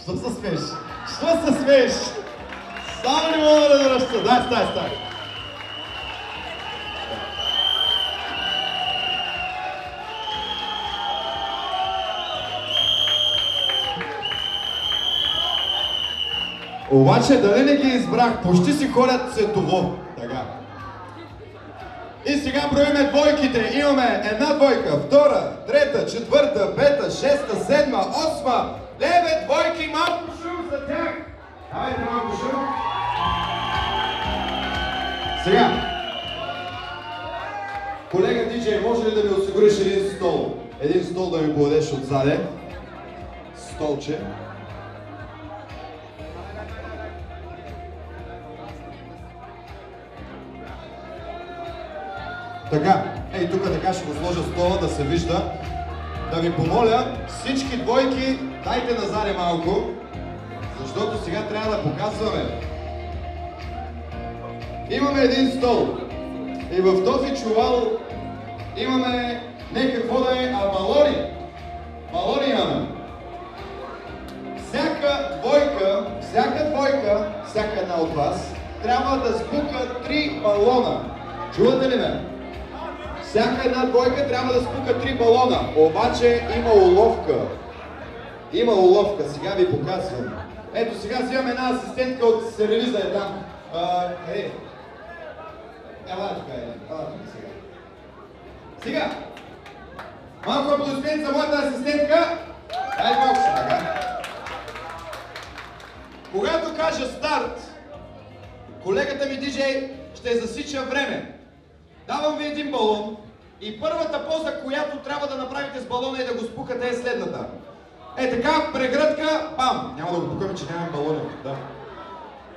Що се смееш? Що се смееш? Само не мога да разбераш. Дай, стай. Обаче дали не ги избрах? Почти си ходят цветово. Така. И сега броиме двойките. Имаме една двойка, втора, трета, четвърта, пета, шеста, седма, осма, 9 двойки. Малко шум за тях. Давайте малко шум. Сега. Колега диджей, може ли да ми осигуриш един стол? Един стол да ми подадеш отзаде. Столче. Така, ей тук така ще го сложа стола да се вижда. Да ви помоля, всички двойки дайте назаде малко, защото сега трябва да показваме. Имаме един стол и в този чувал имаме не какво да е, а балони. Балони имаме. Всяка двойка, всяка една от вас трябва да спука 3 балона. Чувате ли ме? Всяка една двойка трябва да спука 3 балона, обаче има уловка. Има уловка, сега ви показвам. Ето сега взимам една асистентка от сервиза е там. Къде? Ела тук сега. Сега! Малко аплодисменти за моята асистентка. Дай малко сега. Когато кажа старт, колегата ми диджей ще засича време. Давам ви един балон и първата поза, която трябва да направите с балона и да го спукате е следната. Е така, прегръдка, бам! Няма да го пукаме, че нямаме балони. Да.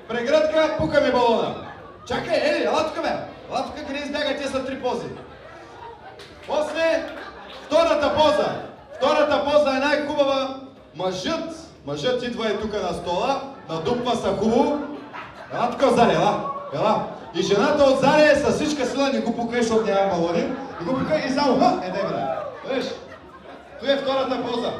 Прегръдка, пукаме балона. Чакай, ела тук бе! Ела тук, къде избягай, те са 3 пози. После, втората поза. Втората поза е най-хубава. Мъжът идва е тук на стола, надупва се хубаво. Ела тук отзаде, ела. И жената отзаде с всичка сила не го пукай, защото няма балони. Не го пукай и само дай бре. Виж, това е втората поза.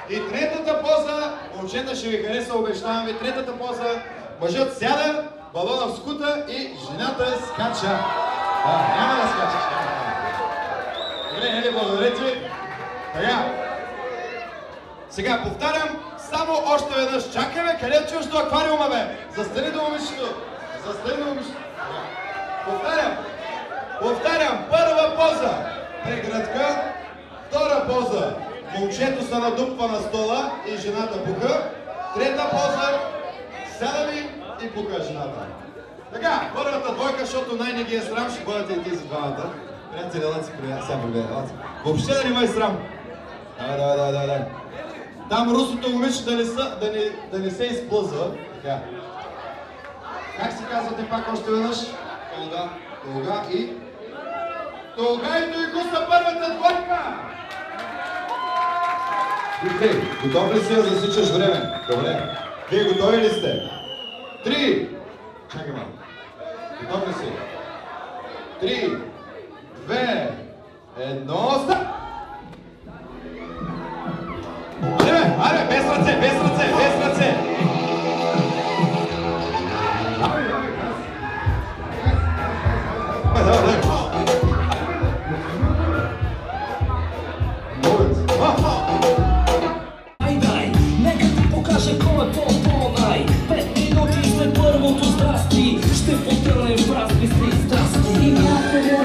И третата поза, момчета ще ви хареса, обещавам ви, третата поза, мъжът сяда, балона в скута и жената скача. Няма да скачаш. Добре, благодаря ти. Така. Сега повтарям само още веднъж. Чакай, бе, къде отиваш до аквариума, бе? Застани до момичето. Застани до момичето. Повтарям. Първа поза. Прегръдка. Втора поза. Момчето се надупва на стола и жената пука. Трета поза. Сяда ми и пука жената. Така, първата двойка, защото най-не ги е срам, ще бъдете и тези двамата. Приятели, елаци, сега елаци. Въобще да не ме е срам. Давай. Там русото момиче да не се изплъзва. Така. Как се казвате пак още веднъж? Тога и... Тога и Дойко са първата двойка! Окей, готов ли си да засичаш време? Добре. Вие готови ли сте? 3. Чакай малко. Готов ли си? 3, 2, 1, старт! Аре, без ръце! Давай. Дай, нека ти покажа кой е по-най. 5 минути след първото здрасти, ще потърнем в размисли страсти. И някъде,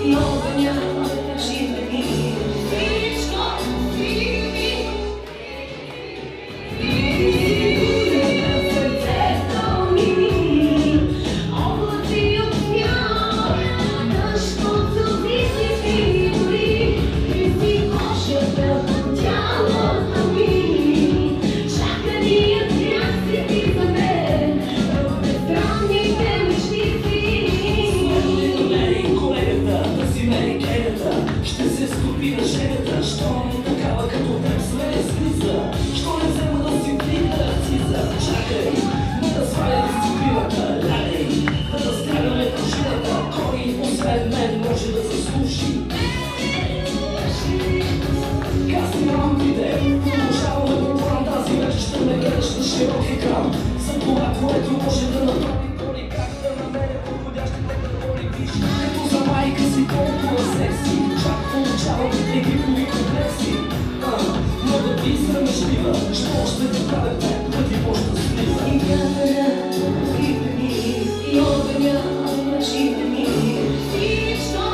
и огъня, живи. Широк екран, за това, което може да направи Тони, как да намеря подходящите роли. Виж, ето за майка си толкова секси, чак получавам египови комплекси. Но да ти срамежлива, ще още да правя 5 пъти по-щастлива. И вятъра, и огъня, мъжите ми, и що,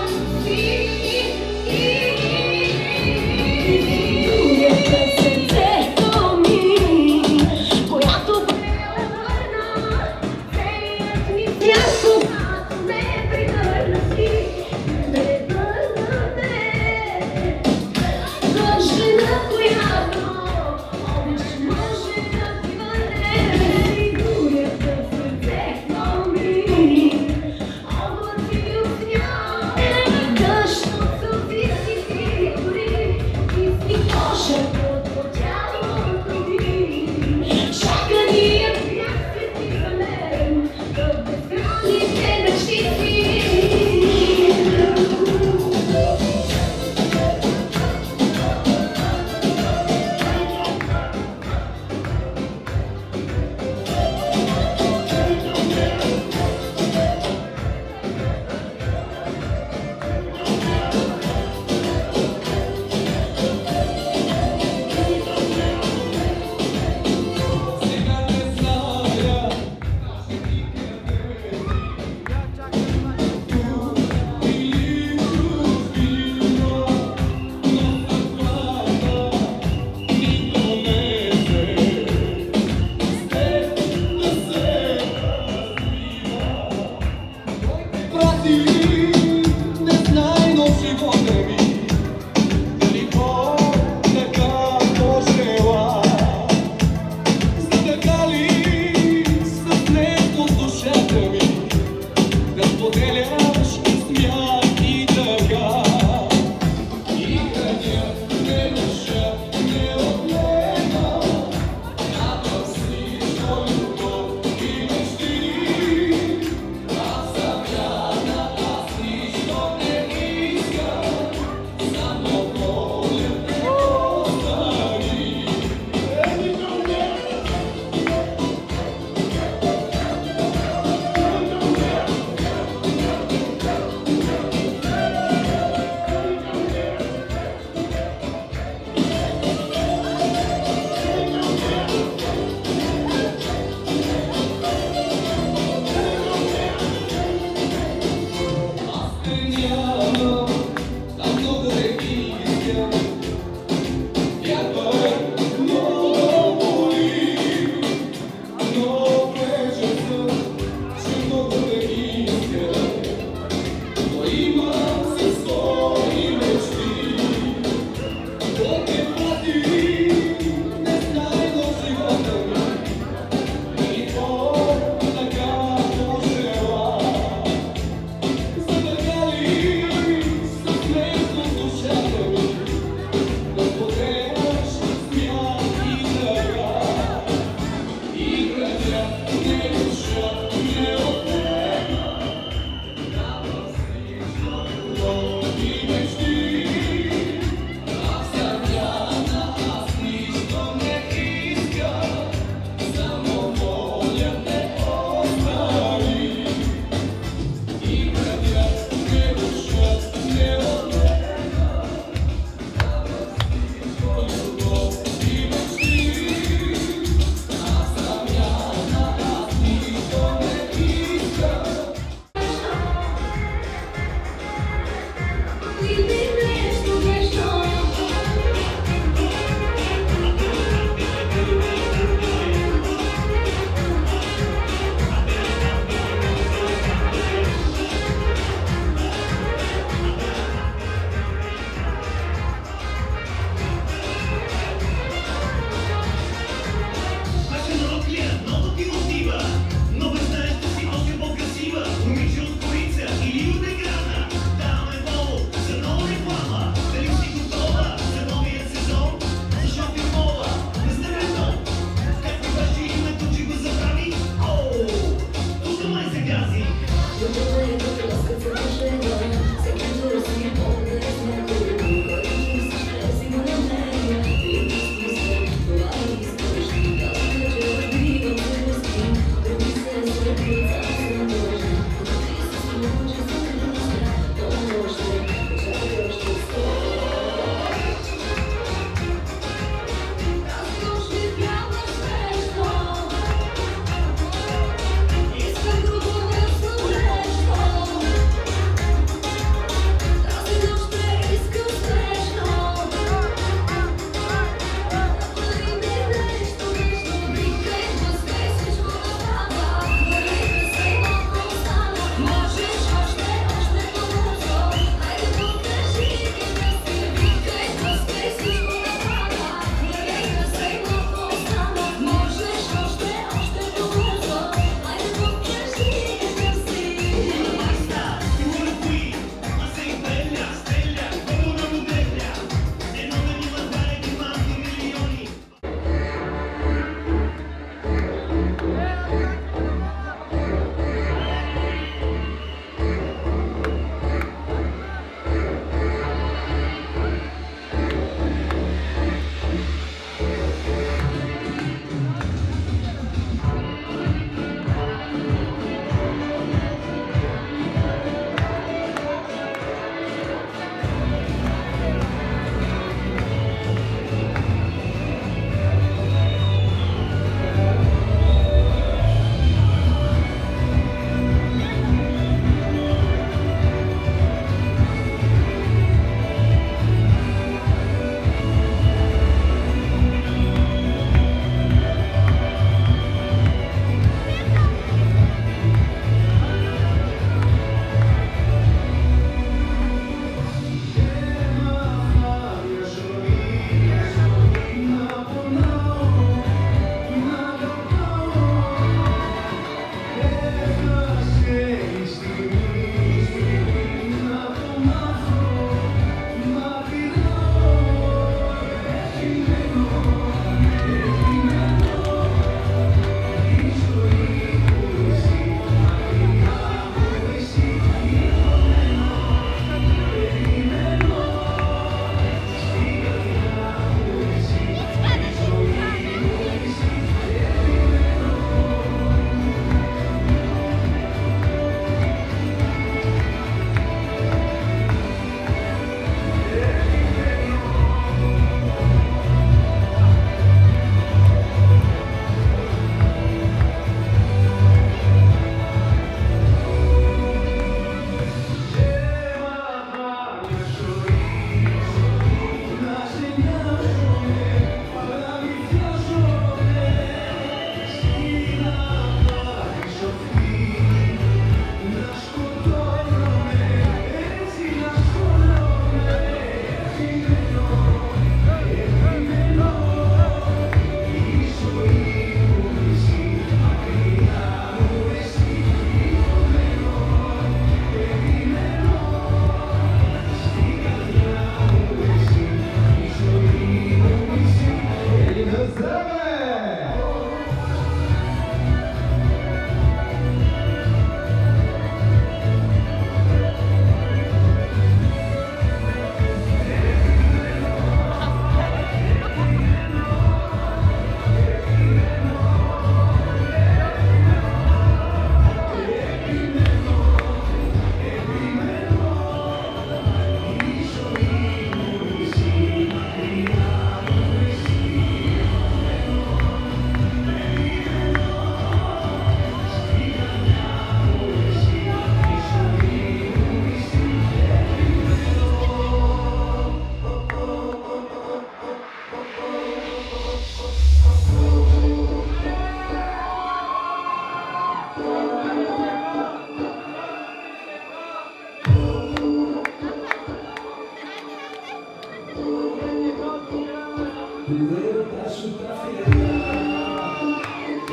Primero paso para fidelidad,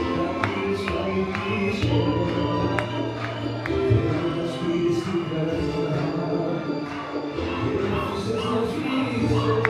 gratis a mi piso. Los pides tu corazón, entonces nos vimos.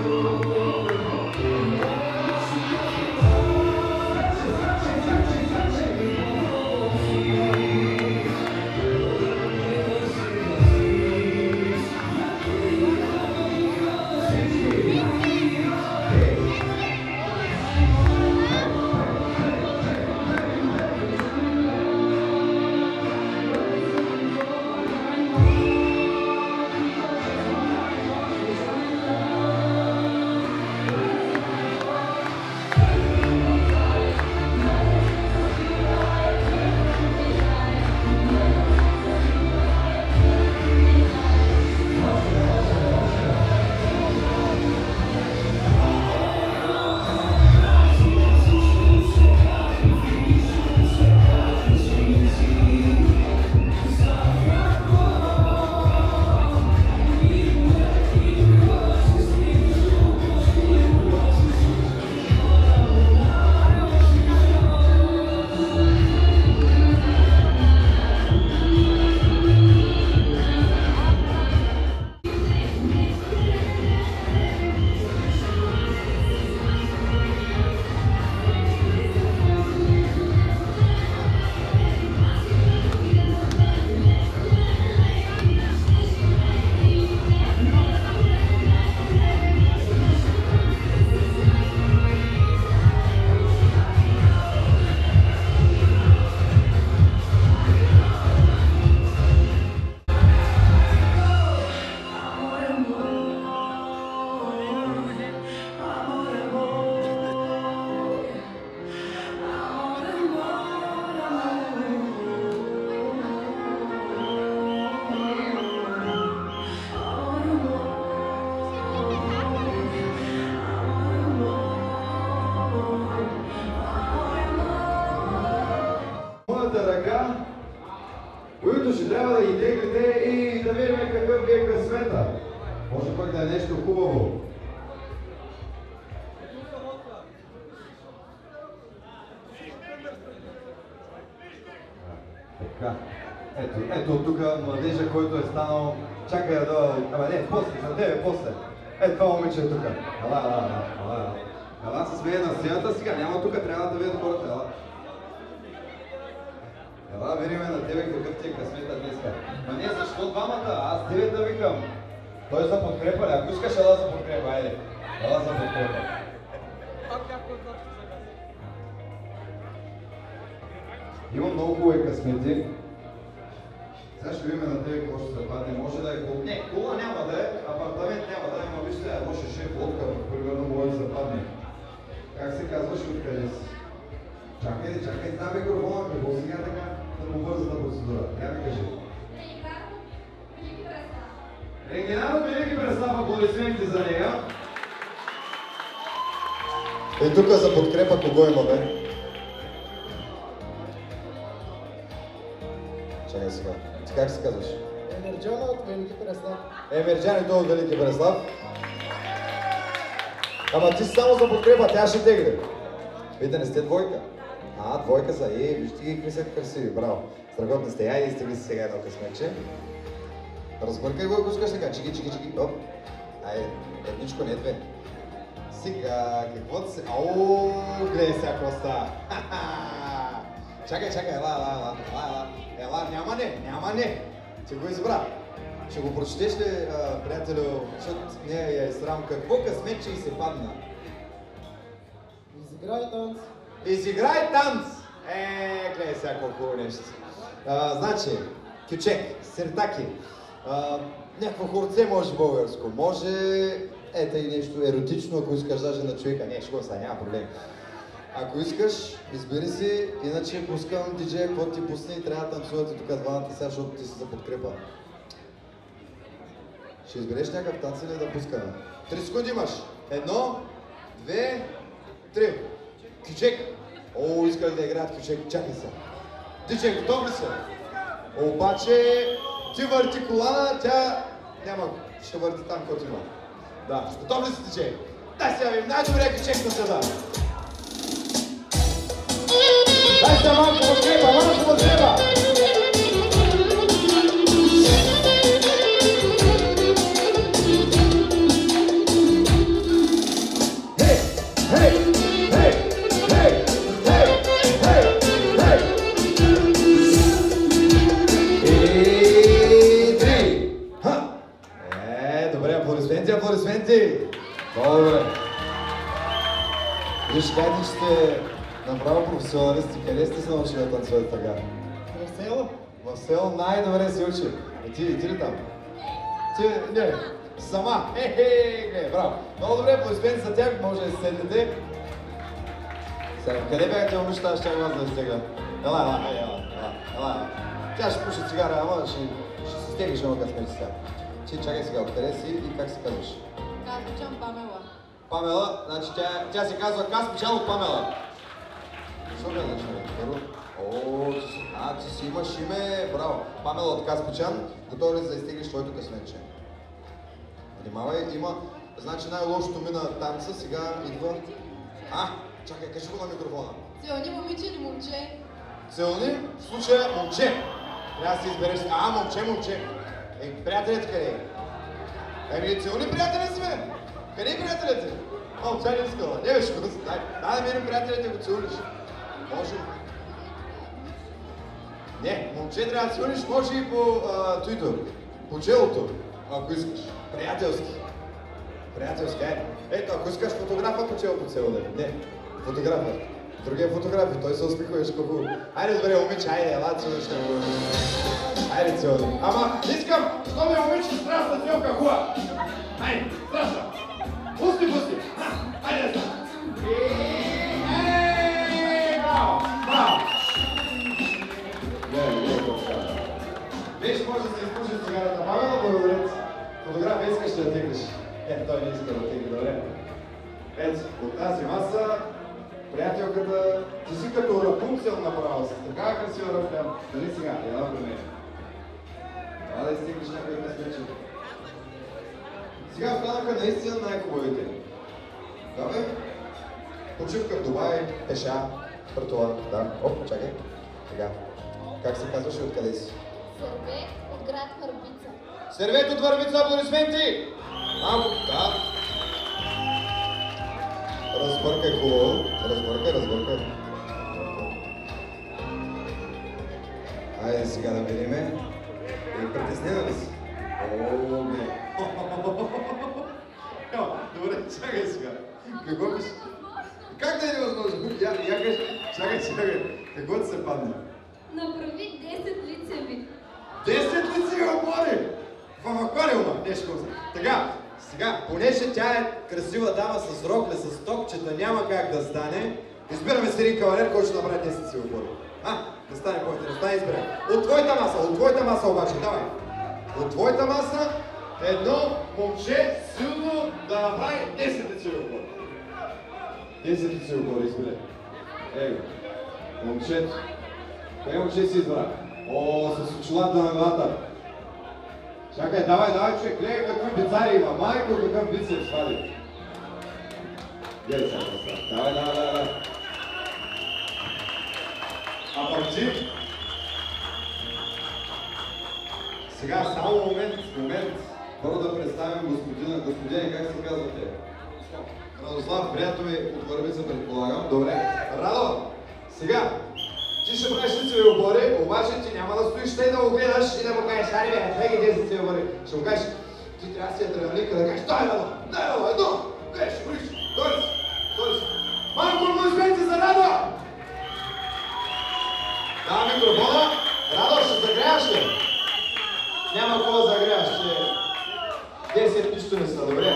Ръка, които ще трябва да ги теглите и да видим какъв ви е късмета. Може пък да е нещо хубаво. Така. Ето от тук младежа, който е станал... Чакай да дойда... Ама не, после, за тебе, после. Ето това момиче е тук. Ела с мен на сцената сега, няма тук, трябва да видят хората, ела. Ела, видим на тебе какъв ти е късмета днеска. Ма не, защо двамата? Аз тебе да викам. Той за подкрепа ли? Ако искаш, ела за подкрепа, айде. Ела за подкрепа. Има много хубави късмети. Сега ще видим на тебе какво ще се падне. Може да е кола. Не, кола няма да е, апартамент няма да е, но вижте, може шеф лодка, примерно може да се падне. Как се казваш и откъде си? Чакай, знам микрофона, какво сега така да му бързата процедура. Я ми кажи. Регинарно Велики Преслав, аплодисменти за нея. Е, тук за подкрепа кого има, бе? Чакай сега. Ти как се казваш? Емерджана от Велики Преслав. Емерджан и то от Велики Преслав. Ама ти си само за подкрепа, тя ще тегли. Вие не сте двойка. Двойка са. Вижте ги какви са красиви, браво. Страхотни сте. Айде изтегли си сега едно късмече. Разбъркай го, ако искаш така. Чики. Оп. Айде, едничко, не две. Сега, какво ти се... гледай сега какво става. Чакай, ела, няма не. Ти го избра. Ще го прочетеш ли, приятелю, защото не я е срам. Какво късмет, че и се падна? Изиграй танц! Гледай сега колко нещо. Значи, кючек, сертаки, някакво хорце може българско, може ето и нещо еротично, ако искаш даже на човека. Не, ще го са, няма проблем. Ако искаш, избери си, иначе пускам диджея, какво ти пусне и трябва да танцувате тук двамата сега, защото ти си за подкрепа. Ще избереш някакъв танц или да пускаме? 3 секунди имаш. 1, 2, 3. Кючек. Искали да играят кючек. Чакай се. Диджей, готов ли са? Обаче ти върти колана, тя няма. Ще върти там, който има. Да. Готов ли си, диджей? Дай сега ви, най-добре кичек на съда. Дай сега малко подкрепа, малко подкрепа. Аплодисменти! Добре. Виж как ти сте направо професионалисти. Къде сте се научили да танцувате така? В село. В село най-добре се учи. Ти ли там? Ти, не, сама. Браво. Много добре, аплодисменти за тях, може да се седнете. Сега, къде бяхте момичета, аз ще аз да изтегля? Ела. Тя ще пуша цигара, ама ще се стегнеш много късмети сега. Чакай сега, откъде си и как се казваш? Каспичан Памела. Памела, значи тя се казва Каспичан от Памела. Защо казваш, първо? Ти си имаш име, браво. Памела от Каспичан, готова ли да изтеглиш твоето късметче? Внимавай, има, значи най-лошото мина танца, сега идва... Чакай, кажи го на микрофона. Целуни момиче или момче? Целуни, в случая момче. Трябва да си избереш, момче. Приятелят къде е? Целуни приятели сме! Къде е приятелят ти? Тя не искала. Не беше го. Дай да минем приятелите го целуниш. Може. Не, момче трябва да целуниш, може и по туито. По челото, ако искаш. Приятелски. Приятелски, Ето, ако искаш фотографа по челото цело да. Не, фотографа. Другия фотограф и той се успихваш колко... Айде, добре, момиче, айде, ела, целуниш на го. Айде, целуни. Ама, искам, що ме момиче страшна целка хуа. Айде, страшна. Пусти. Айде, браво. Виж, може да се изпуши цигарата. Памела, благодаря. Фотография искаш да теглиш. Той не иска да тегли, добре. Ето, от тази маса, приятелката, ти си като Рапунцел направо, с такава красива ръка. Дали сега, ела при мен. Това да изтеглиш някой късметче. Сега останаха наистина най-хубавите. Добре? Почивка в Дубай, пеша, пъртова, да. Чакай. Сега. Как се казваш и откъде си? Сервет от град Върбица. Сервет от Върбица, аплодисменти! Малко, да. Разбъркай хубаво. Разбъркай. Айде сега да видиме. Притеснена ли си? Не. Добре, чакай сега. Какво беше? Как да е невъзможно? Я кажи. Чакай. Какво ти се падне? Направи 10 лицеви. 10 лицеви обори! В аквариума! Така, сега, понеже тя е красива дама с рокля, с токчета, няма как да стане. Избираме с един кавалер, който ще направи 10 лицеви обори. Да стане по-интересно. Да изберем. От твоята маса обаче, давай. От твоята маса едно момче силно да направи 10 лицеви обори. 10 лицеви обори избере. Его. Момчето. Кое момче си избра? С очилата на главата. Чакай, давай, човек, гледай какви бицари има. Майко, какъв бицеп свади. Гледай сега, давай. А пък ти? Сега, само момент. Първо да представим господина, как се казвате? Радослав, приятел ми от Върбица, предполагам. Добре. Радо, сега, ти ще правиш лицеви обори, обаче ти няма да стоиш тъй да го гледаш и да му кажеш, ари бе, две ги 10 лицеви обори. Ще му кажеш, ти трябва да си адреналинка да кажеш, дай едно, гледаш, бориш, дойде си. Малко аплодисменти за Радо! Дава микрофона. Радо, ще загряваш ли? Няма какво да загряваш, 10 нищо не са, добре?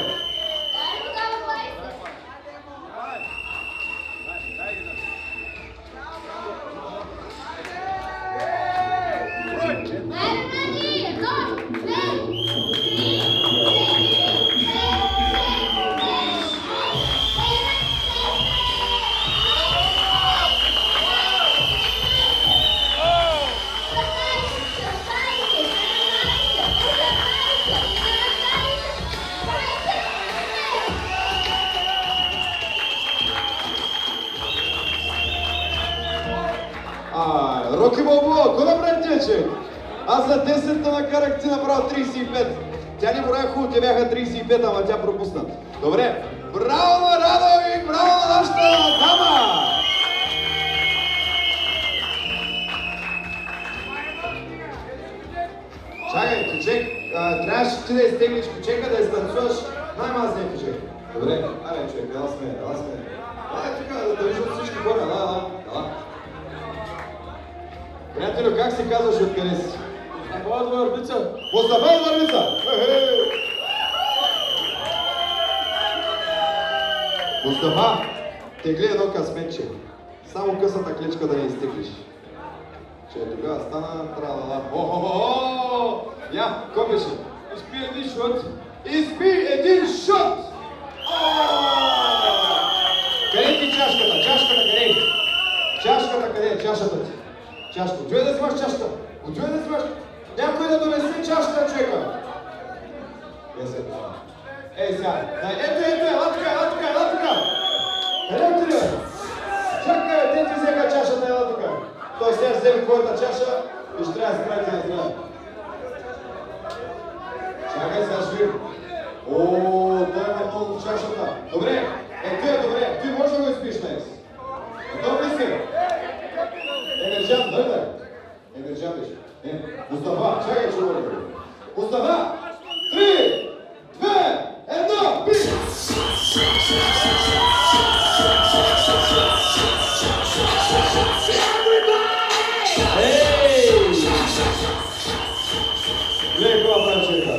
Роки Балбоа, кой направи тия човек? Аз за 10 накарах ти направо 35. Тя не броя хубаво, те бяха 35, ама тя пропусна. Добре, браво на Радо и браво на нашата дама! Чакай, кучек, трябваше ти да изтеглиш кучека, да изтанцуваш най-мазния кучек. Добре, абе човек, ела сме. Дай тук да те виждат всички хора, ела. Приятелю, как се казваш и откъде си? Мустафа от Върбица. Мустафа от Върбица! Мустафа, тегли едно късметче. Само късата клечка да не изтеглиш. Че тогава стана тралала. О-хо-хо! Я, ко беше? Изпи един шот. Изпи един шот! Къде ти чашката? Чашката къде е? Чашката къде е? Чашата ти. Чашка. Отвой да взимаш чашата. Отвой да взимаш. Някой да донесе чашата, човека. Ей сега. Ето, ела тука. Къде отиде? Чакай, те ти взеха чашата, ела тука. Той сега ще вземе твоята чаша и ще трябва да се правите на здраве. Чакай сега ще видим. Той е напълно чашата. Добре, добре. Ти можеш да го изпиш днес. Готов ли си? Емерджан, дойде. Емерджан беше. Мустафа, чакай, че говори. Мустафа, 3, 2, 1, пиш! Гледай това прави човека.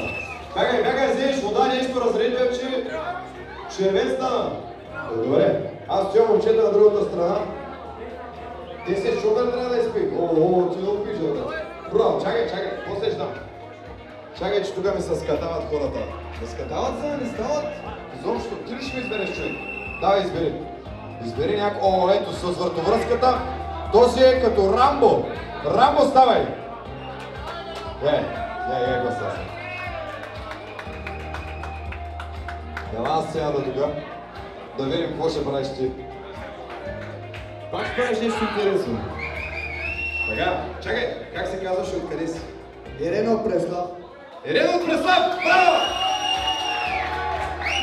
Бягай, вземеш вода, нещо разредя, че червен стана. Добре, аз стоя момчета на другата страна. 10 шотър трябва да изпи. Ти много пиш, бе. Браво, чакай, после ще дам. Чакай, че тук ми се скатават хората. Да скатават се, не стават. Изобщо, ти ли ще ми избереш човек? Давай, избери. Избери някой. Ето, с въртовръзката. Този е като Рамбо. Рамбо, ставай! Гласа. Ела аз сега да тука. Да видим какво ще правиш ти. Пак ще правиш нещо интересно. Така, чакай, как се казваш и откъде си? Ирена от Преслав. Ирена от Преслав! Браво!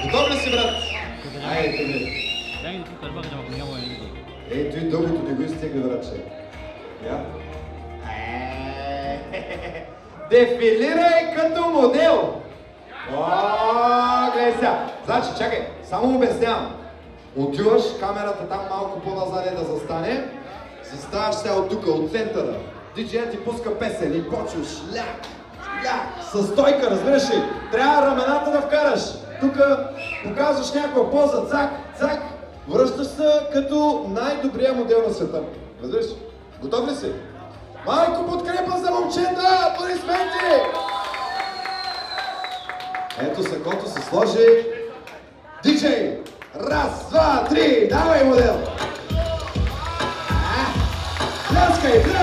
Готов ли си, брат? Айде, къде? Ей, той дългото не го изтегли, братче. Я? Дефилирай като модел! Гледай сега. Значи, чакай, само обяснявам. Отиваш, камерата там малко по-назад да застане. Заставаш сега от тук, от центъра. Диджеят ти пуска песен и почваш ляк. Със стойка, разбираш ли? Трябва рамената да вкараш. Тук показваш някаква поза, цак. Връщаш се като най-добрия модел на света. Разбираш ли? Готов ли си? Малко подкрепа за момчета! Аплодисменти! Ето сакото се сложи. Диджей! Раз, два, три! Давай, модел! Пляскай! Хей!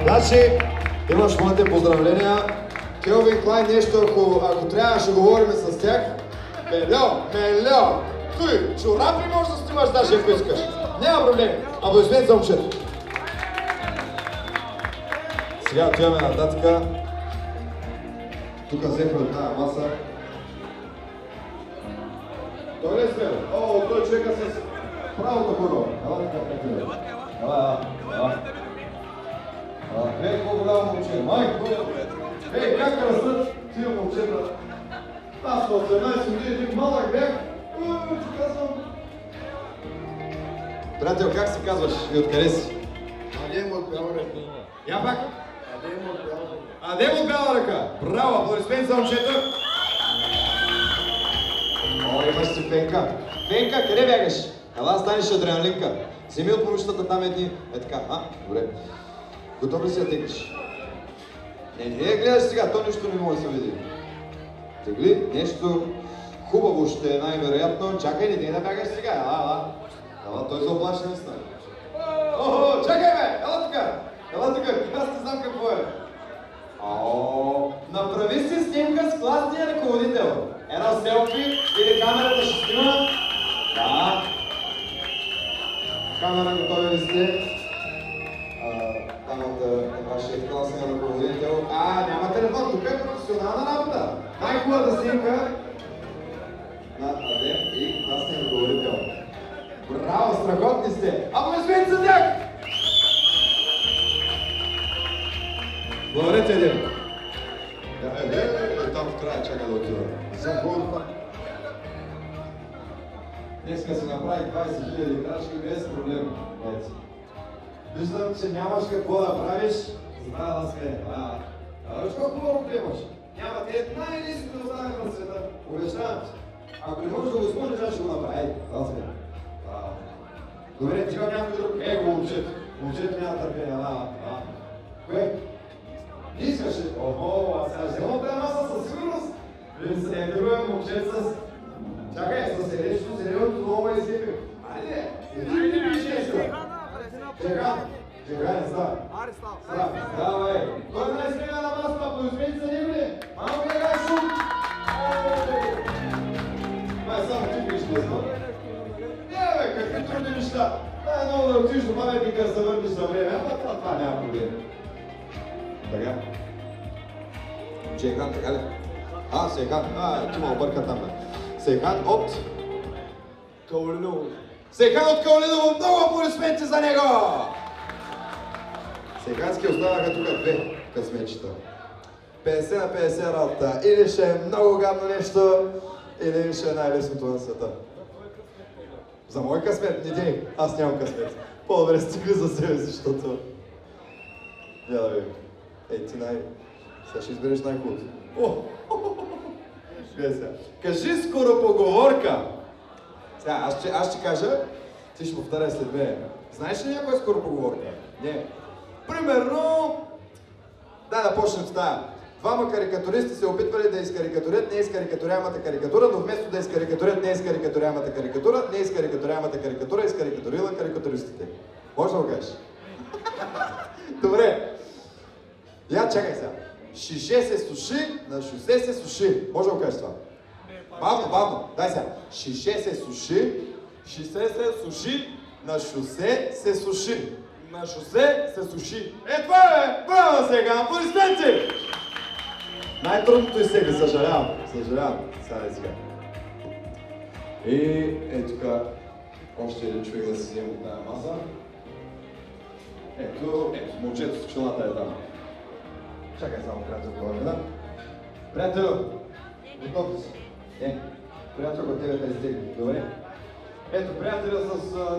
Значи, имаш моите поздравления. Келвин Клайн нещо, ако трябва ще говорим с тях. Мельо! Той, чорапи можеш да снимаш даже ако искаш. Няма проблем. Аплодисмент за момчето. Сега отиваме нататък. Тук взехме от тази маса. Той ли е смел? Той човека с правото хора. Ей, по-голямо момче. Майко, ей, как растат тия момчета? Аз на 18 години един малък бях. Че казвам. Приятел, как се казваш и откъде си? Адем от бяла ръка. Я пак? Адем от бяла ръка. Адем от бяла ръка. Браво, аплодисмент за момчета. Имаш си Пенка. Пенка, къде бягаш? Ела, станеш адреналинка. Вземи от помощта там едни. Е така, добре. Готов ли си да теглиш? Не гледаш сега, то нищо не може да се види. Тегли, нещо хубаво ще е най-вероятно. Чакай, не да бягаш сега, ела, той заоплаши наистина. Охо, чакай бе, ела тук, аз не знам какво е. Направи си снимка с класния ръководител. Едно селфи или камерата ще снима. Да. Камера готови ли сте? Там от вашия класния ръководител. Няма телефон, тук е професионална работа. Най-хубавата снимка на Адем и класния ръководител. Браво, страхотни сте! Аплодисменти за тях! Благодаря ти, Адем. Там в края чака да отива. Съм хубаво там. Днеска се направи 20 000 крачки без проблем. Виждам, че нямаш какво да правиш, затова да сме. Виж колко хубаво приемаш. Няма те най-лесните останаха на света. Обещавам ти. Ако не можеш да го изпълниш, ще го направи. Да сме. Добре, ти имам някой друг. Его, момчето. Момчето няма търпение. Кое? Не искаш ли? Охо, сега ще взема тази маса със сигурност. Вие се едруем момчет с... Чакай, с селечето, зеленото много е излепил. Айде, иди ми пише нещо. Чекай, не става. Давай. Той не смега на масата, аплодисменти за него ли? Малко е гай шум. Това е само ти пиш, не знам. Не бе, какви трудни неща. Много да отиш до паметника да се върнеш за време, ама това няма проблем. Така. Сейхан, така ли? Сейхан. Ти ме обърка там, бе. Сейхан от... Каолиново. Сейхан от Каолиново, много аплодисменти за него! Сейхански останаха тук две късметчета. 50 на 50 работа. Или ще е много гадно нещо, или ще е най-лесното на света. За мой късмет, не ти, аз нямам късмет. По-добре стигли за себе, защото... Я да видим. Ти сега ще избереш най-хубавото. Кажи скоропоговорка. Сега, аз ще кажа, ти ще повтаряй след мен. Знаеш ли някоя скоропоговорка? Не. Примерно... Да почнем с тая. Двама карикатуристи се опитвали да изкарикатурят неизкарикатуряемата карикатура, но вместо да изкарикатурят неизкарикатуряемата карикатура, неизкарикатуряемата карикатура изкарикатурила карикатуристите. Може да го кажеш? Добре. Я чакай сега. Шише се суши, на шосе се суши. Може да го кажеш това? Бавно. Дай сега. Шише се суши, на шосе се суши. На шосе се суши. Това е! Браво сега! Аплодисменти! Най-трудното и сега, съжалявам. Сега. И тук още един човек да си вземе от тази маса. Ето, момчето с челата е там. Чакай само, приятел, да. Приятел, готов ли си? Не. Приятел, от тебе да изтегли. Добре. Ето, приятеля с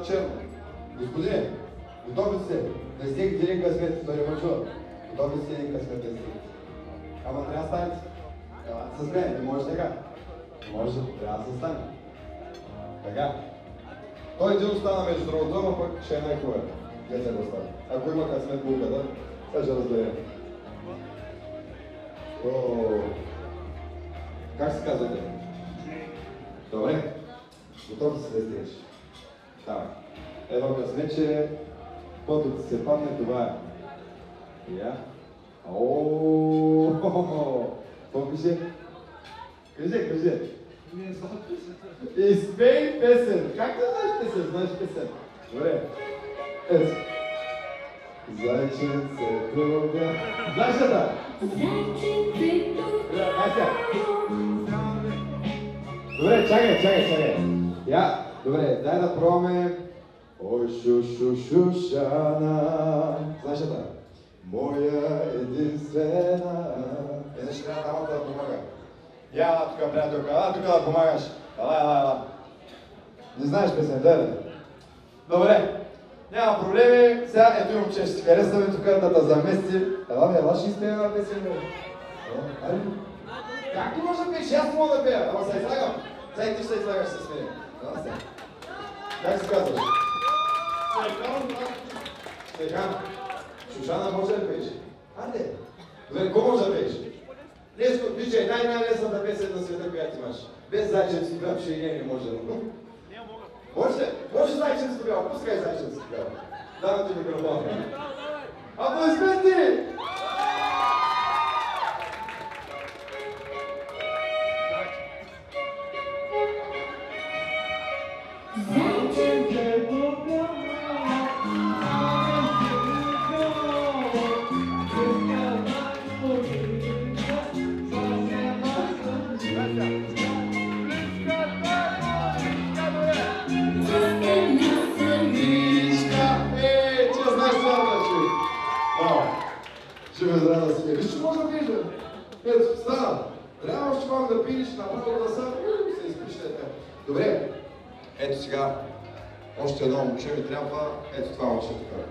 черно. Господине, готов ли сте? Да изтеглите един късмет, да не мъчува. Готов ли сте един късмет да изтеглите? Ама трябва да станете. Елате с мен, не може така. Не може, трябва да се стане. Така. Той един остана между другото, ама пък ще е най-хубав. Гледай да остане. Ако има късмет булката, сега ще разберем. Как се казвате? Добре. Готов си да стигаш. Давай. Едно късмет, че пътът ти се падне, това е. Я. Какво пише? Кажи. Изпей песен. Как да знаеш песен? Знаеш песен. Добре. Ето. Зайченце друга. Знаеш ли да? Зайченце друга. Добре, чакай. Я, добре, дай да пробваме. Ой, шушана. Знаеш ли да? Моя единствена. Ще трябва дамата да помага. Я, тук, приятелка, тук да помагаш. Ела. Не знаеш песен, да? Добре. Няма проблеми. Сега ето имам, че ще ти харесваме тук да замести. Ела, ще изпея една песен. Както може да пееш, аз мога да пея. Ама се излагам. Сега и ти ще излагаш с мен. Как се казваш? Стефан. Шушана може да пееш? Айде. Добре, кой може да пееш? Лесно, вижте, най-лесната песен на света, която имаш. Без Зайчевски пял, че и не може да го. Може Зайчевски пял, пускай Зайчевски пял. Давам ти микрофон. Аплодисменти! Виж, че може да пиеш, ето, стана. Трябва още малко да пиеш, направо гласа, се изпише така. Добре, ето сега, още едно момче ми трябва, ето това момче така.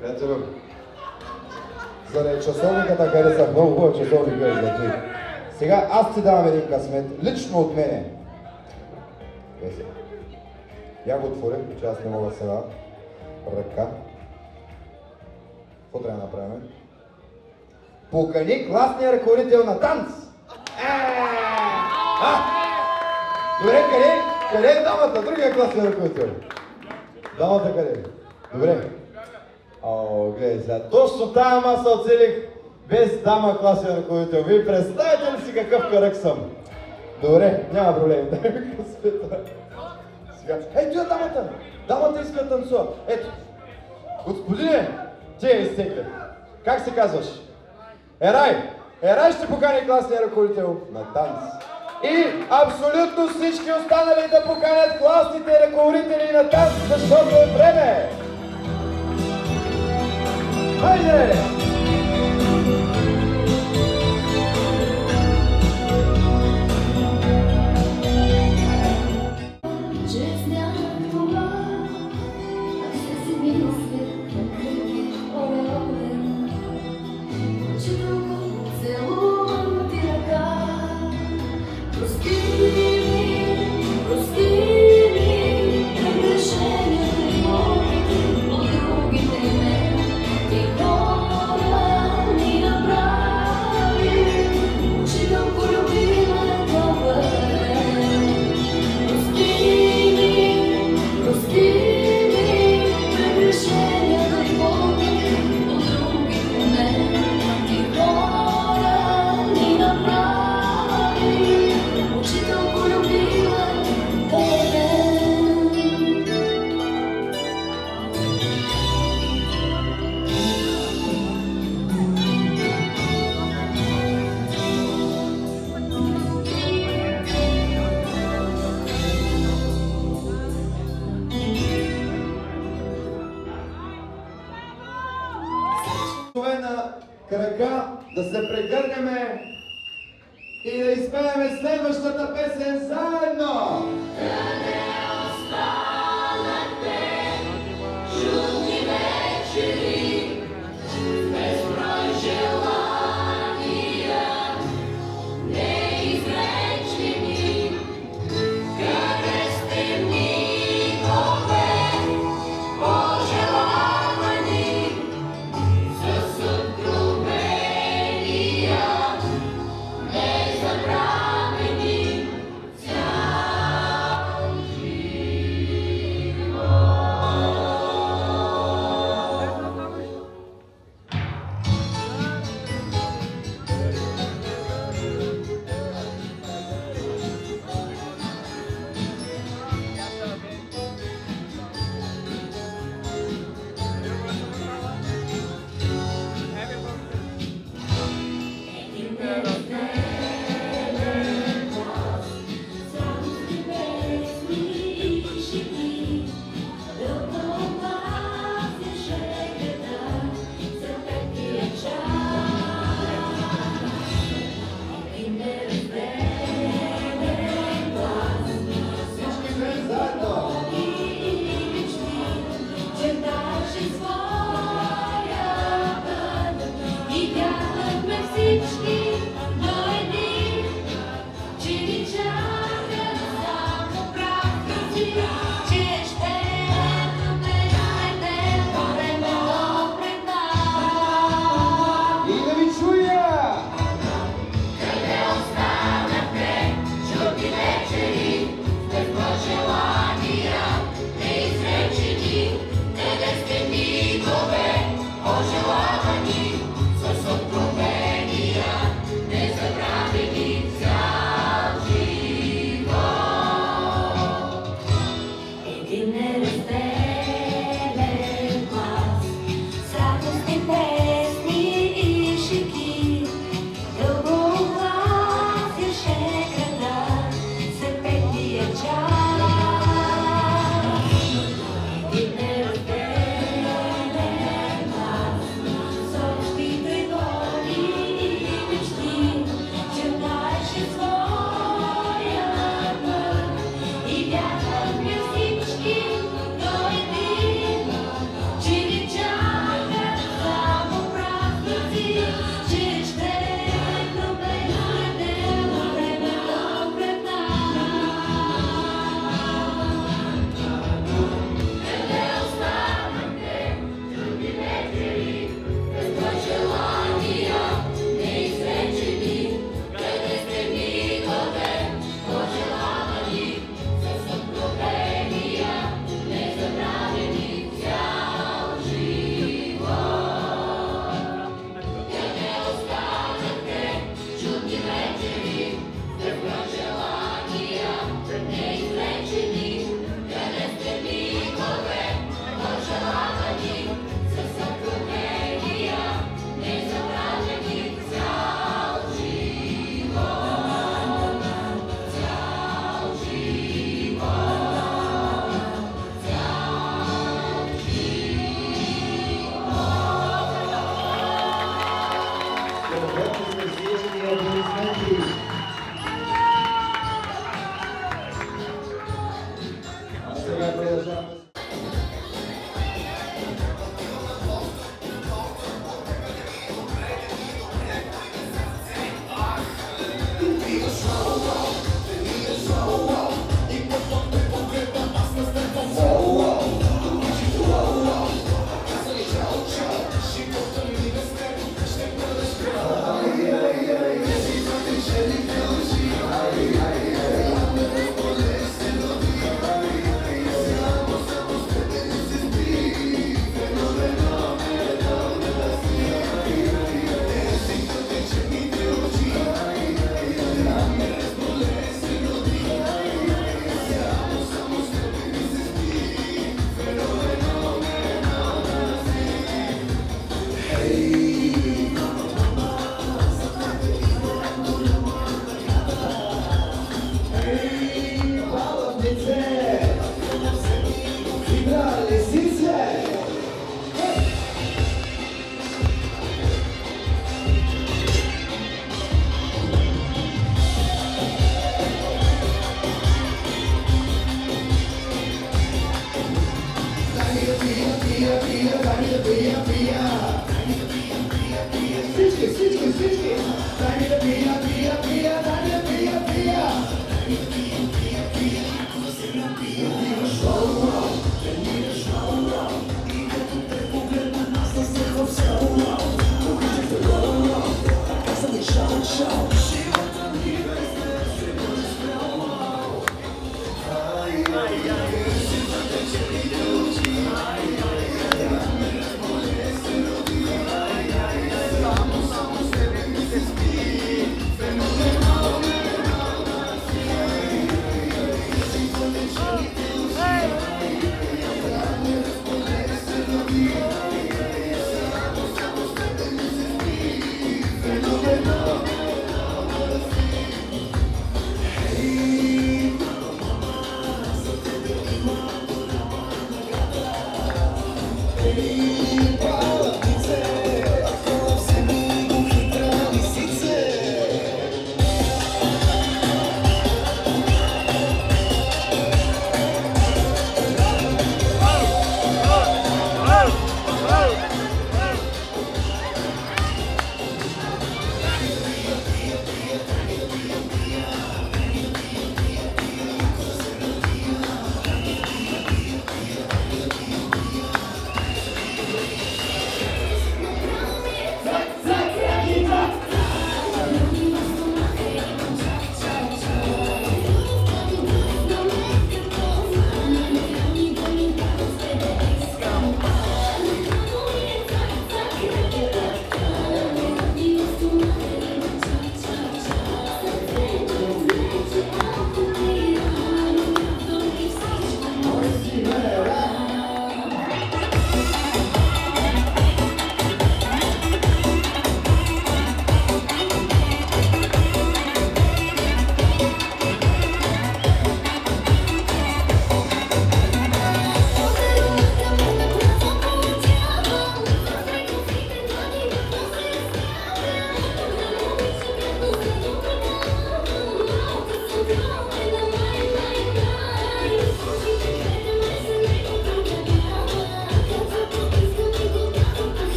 Приятелю, заради часовниката харесах, много хубав часовник беше за той. Сега аз ти давам един късмет, лично от мене. Веси. Я го отворя, че аз не мога сега. Ръка. Какво трябва да направим? Покани класния ръководител на танц! Добре, къде е дамата? Другия класния ръководител. Дамата къде е? Добре. Гледай сега, точно тая маса оцелих без дама класния ръководител. Вие представете ли си какъв кръг съм? Добре, няма проблем. Дай ми късмета. Сега, ето я дамата! Дамата иска да танцува. Ето. Господине, ти е изтекли. Как се казваш? Ерай ще покани класния ръководител на танц. И абсолютно всички останали да поканят класните ръководители на танц, защото е време! Хайде! Крака, да се прегърнеме и да изпееме следващата песен заедно! Къде останахте, жълти вечери, безброй желания, неизречени? Къде сте мигове, пожелавани, с откровения, незабравени, цял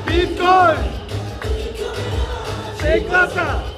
Bitcoin! Sem classe!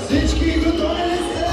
Всички готови ли сте?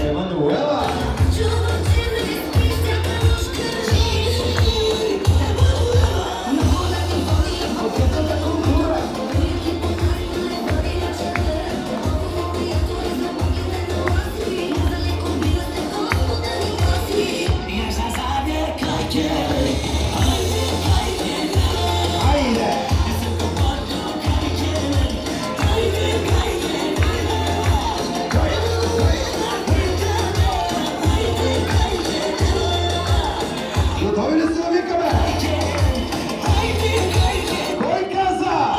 Емануела! Готови ли сте да викаме? Кой каза?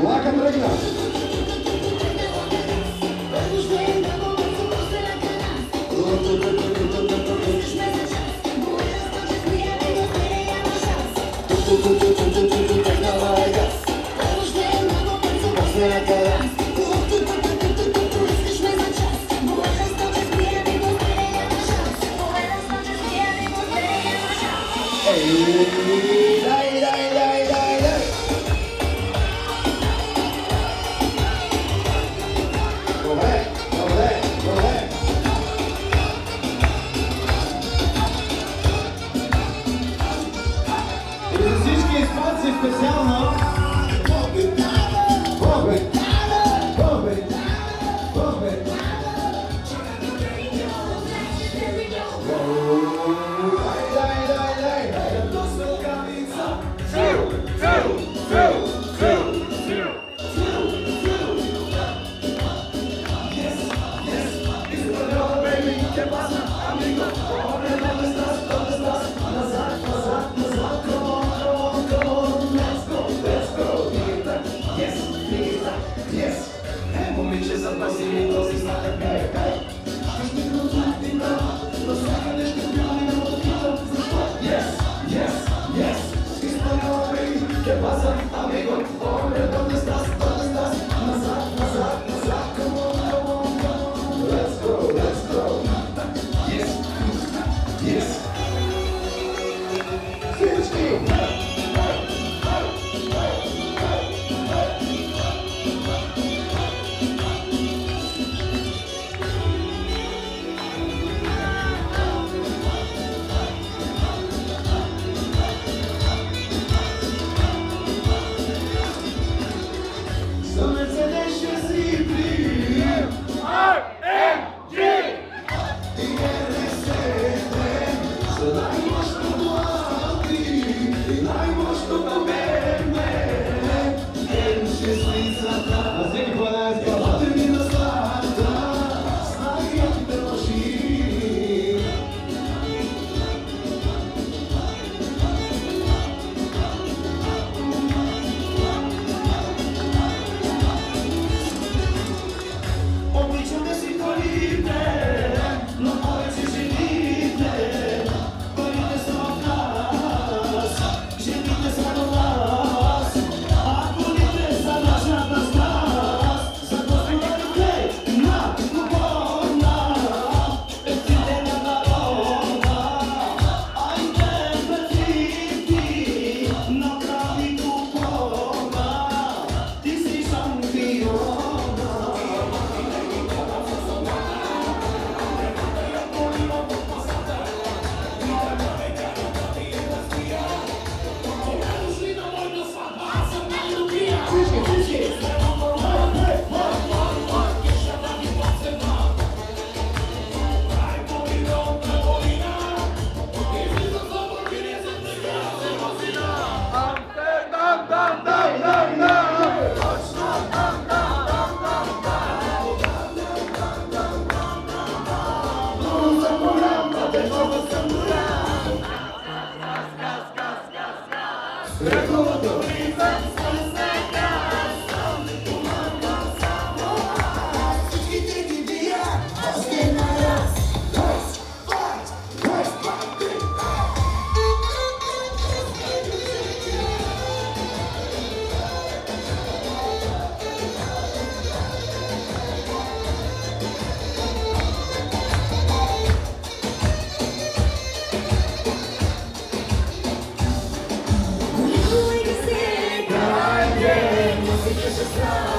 Лака тръгна! специално. Just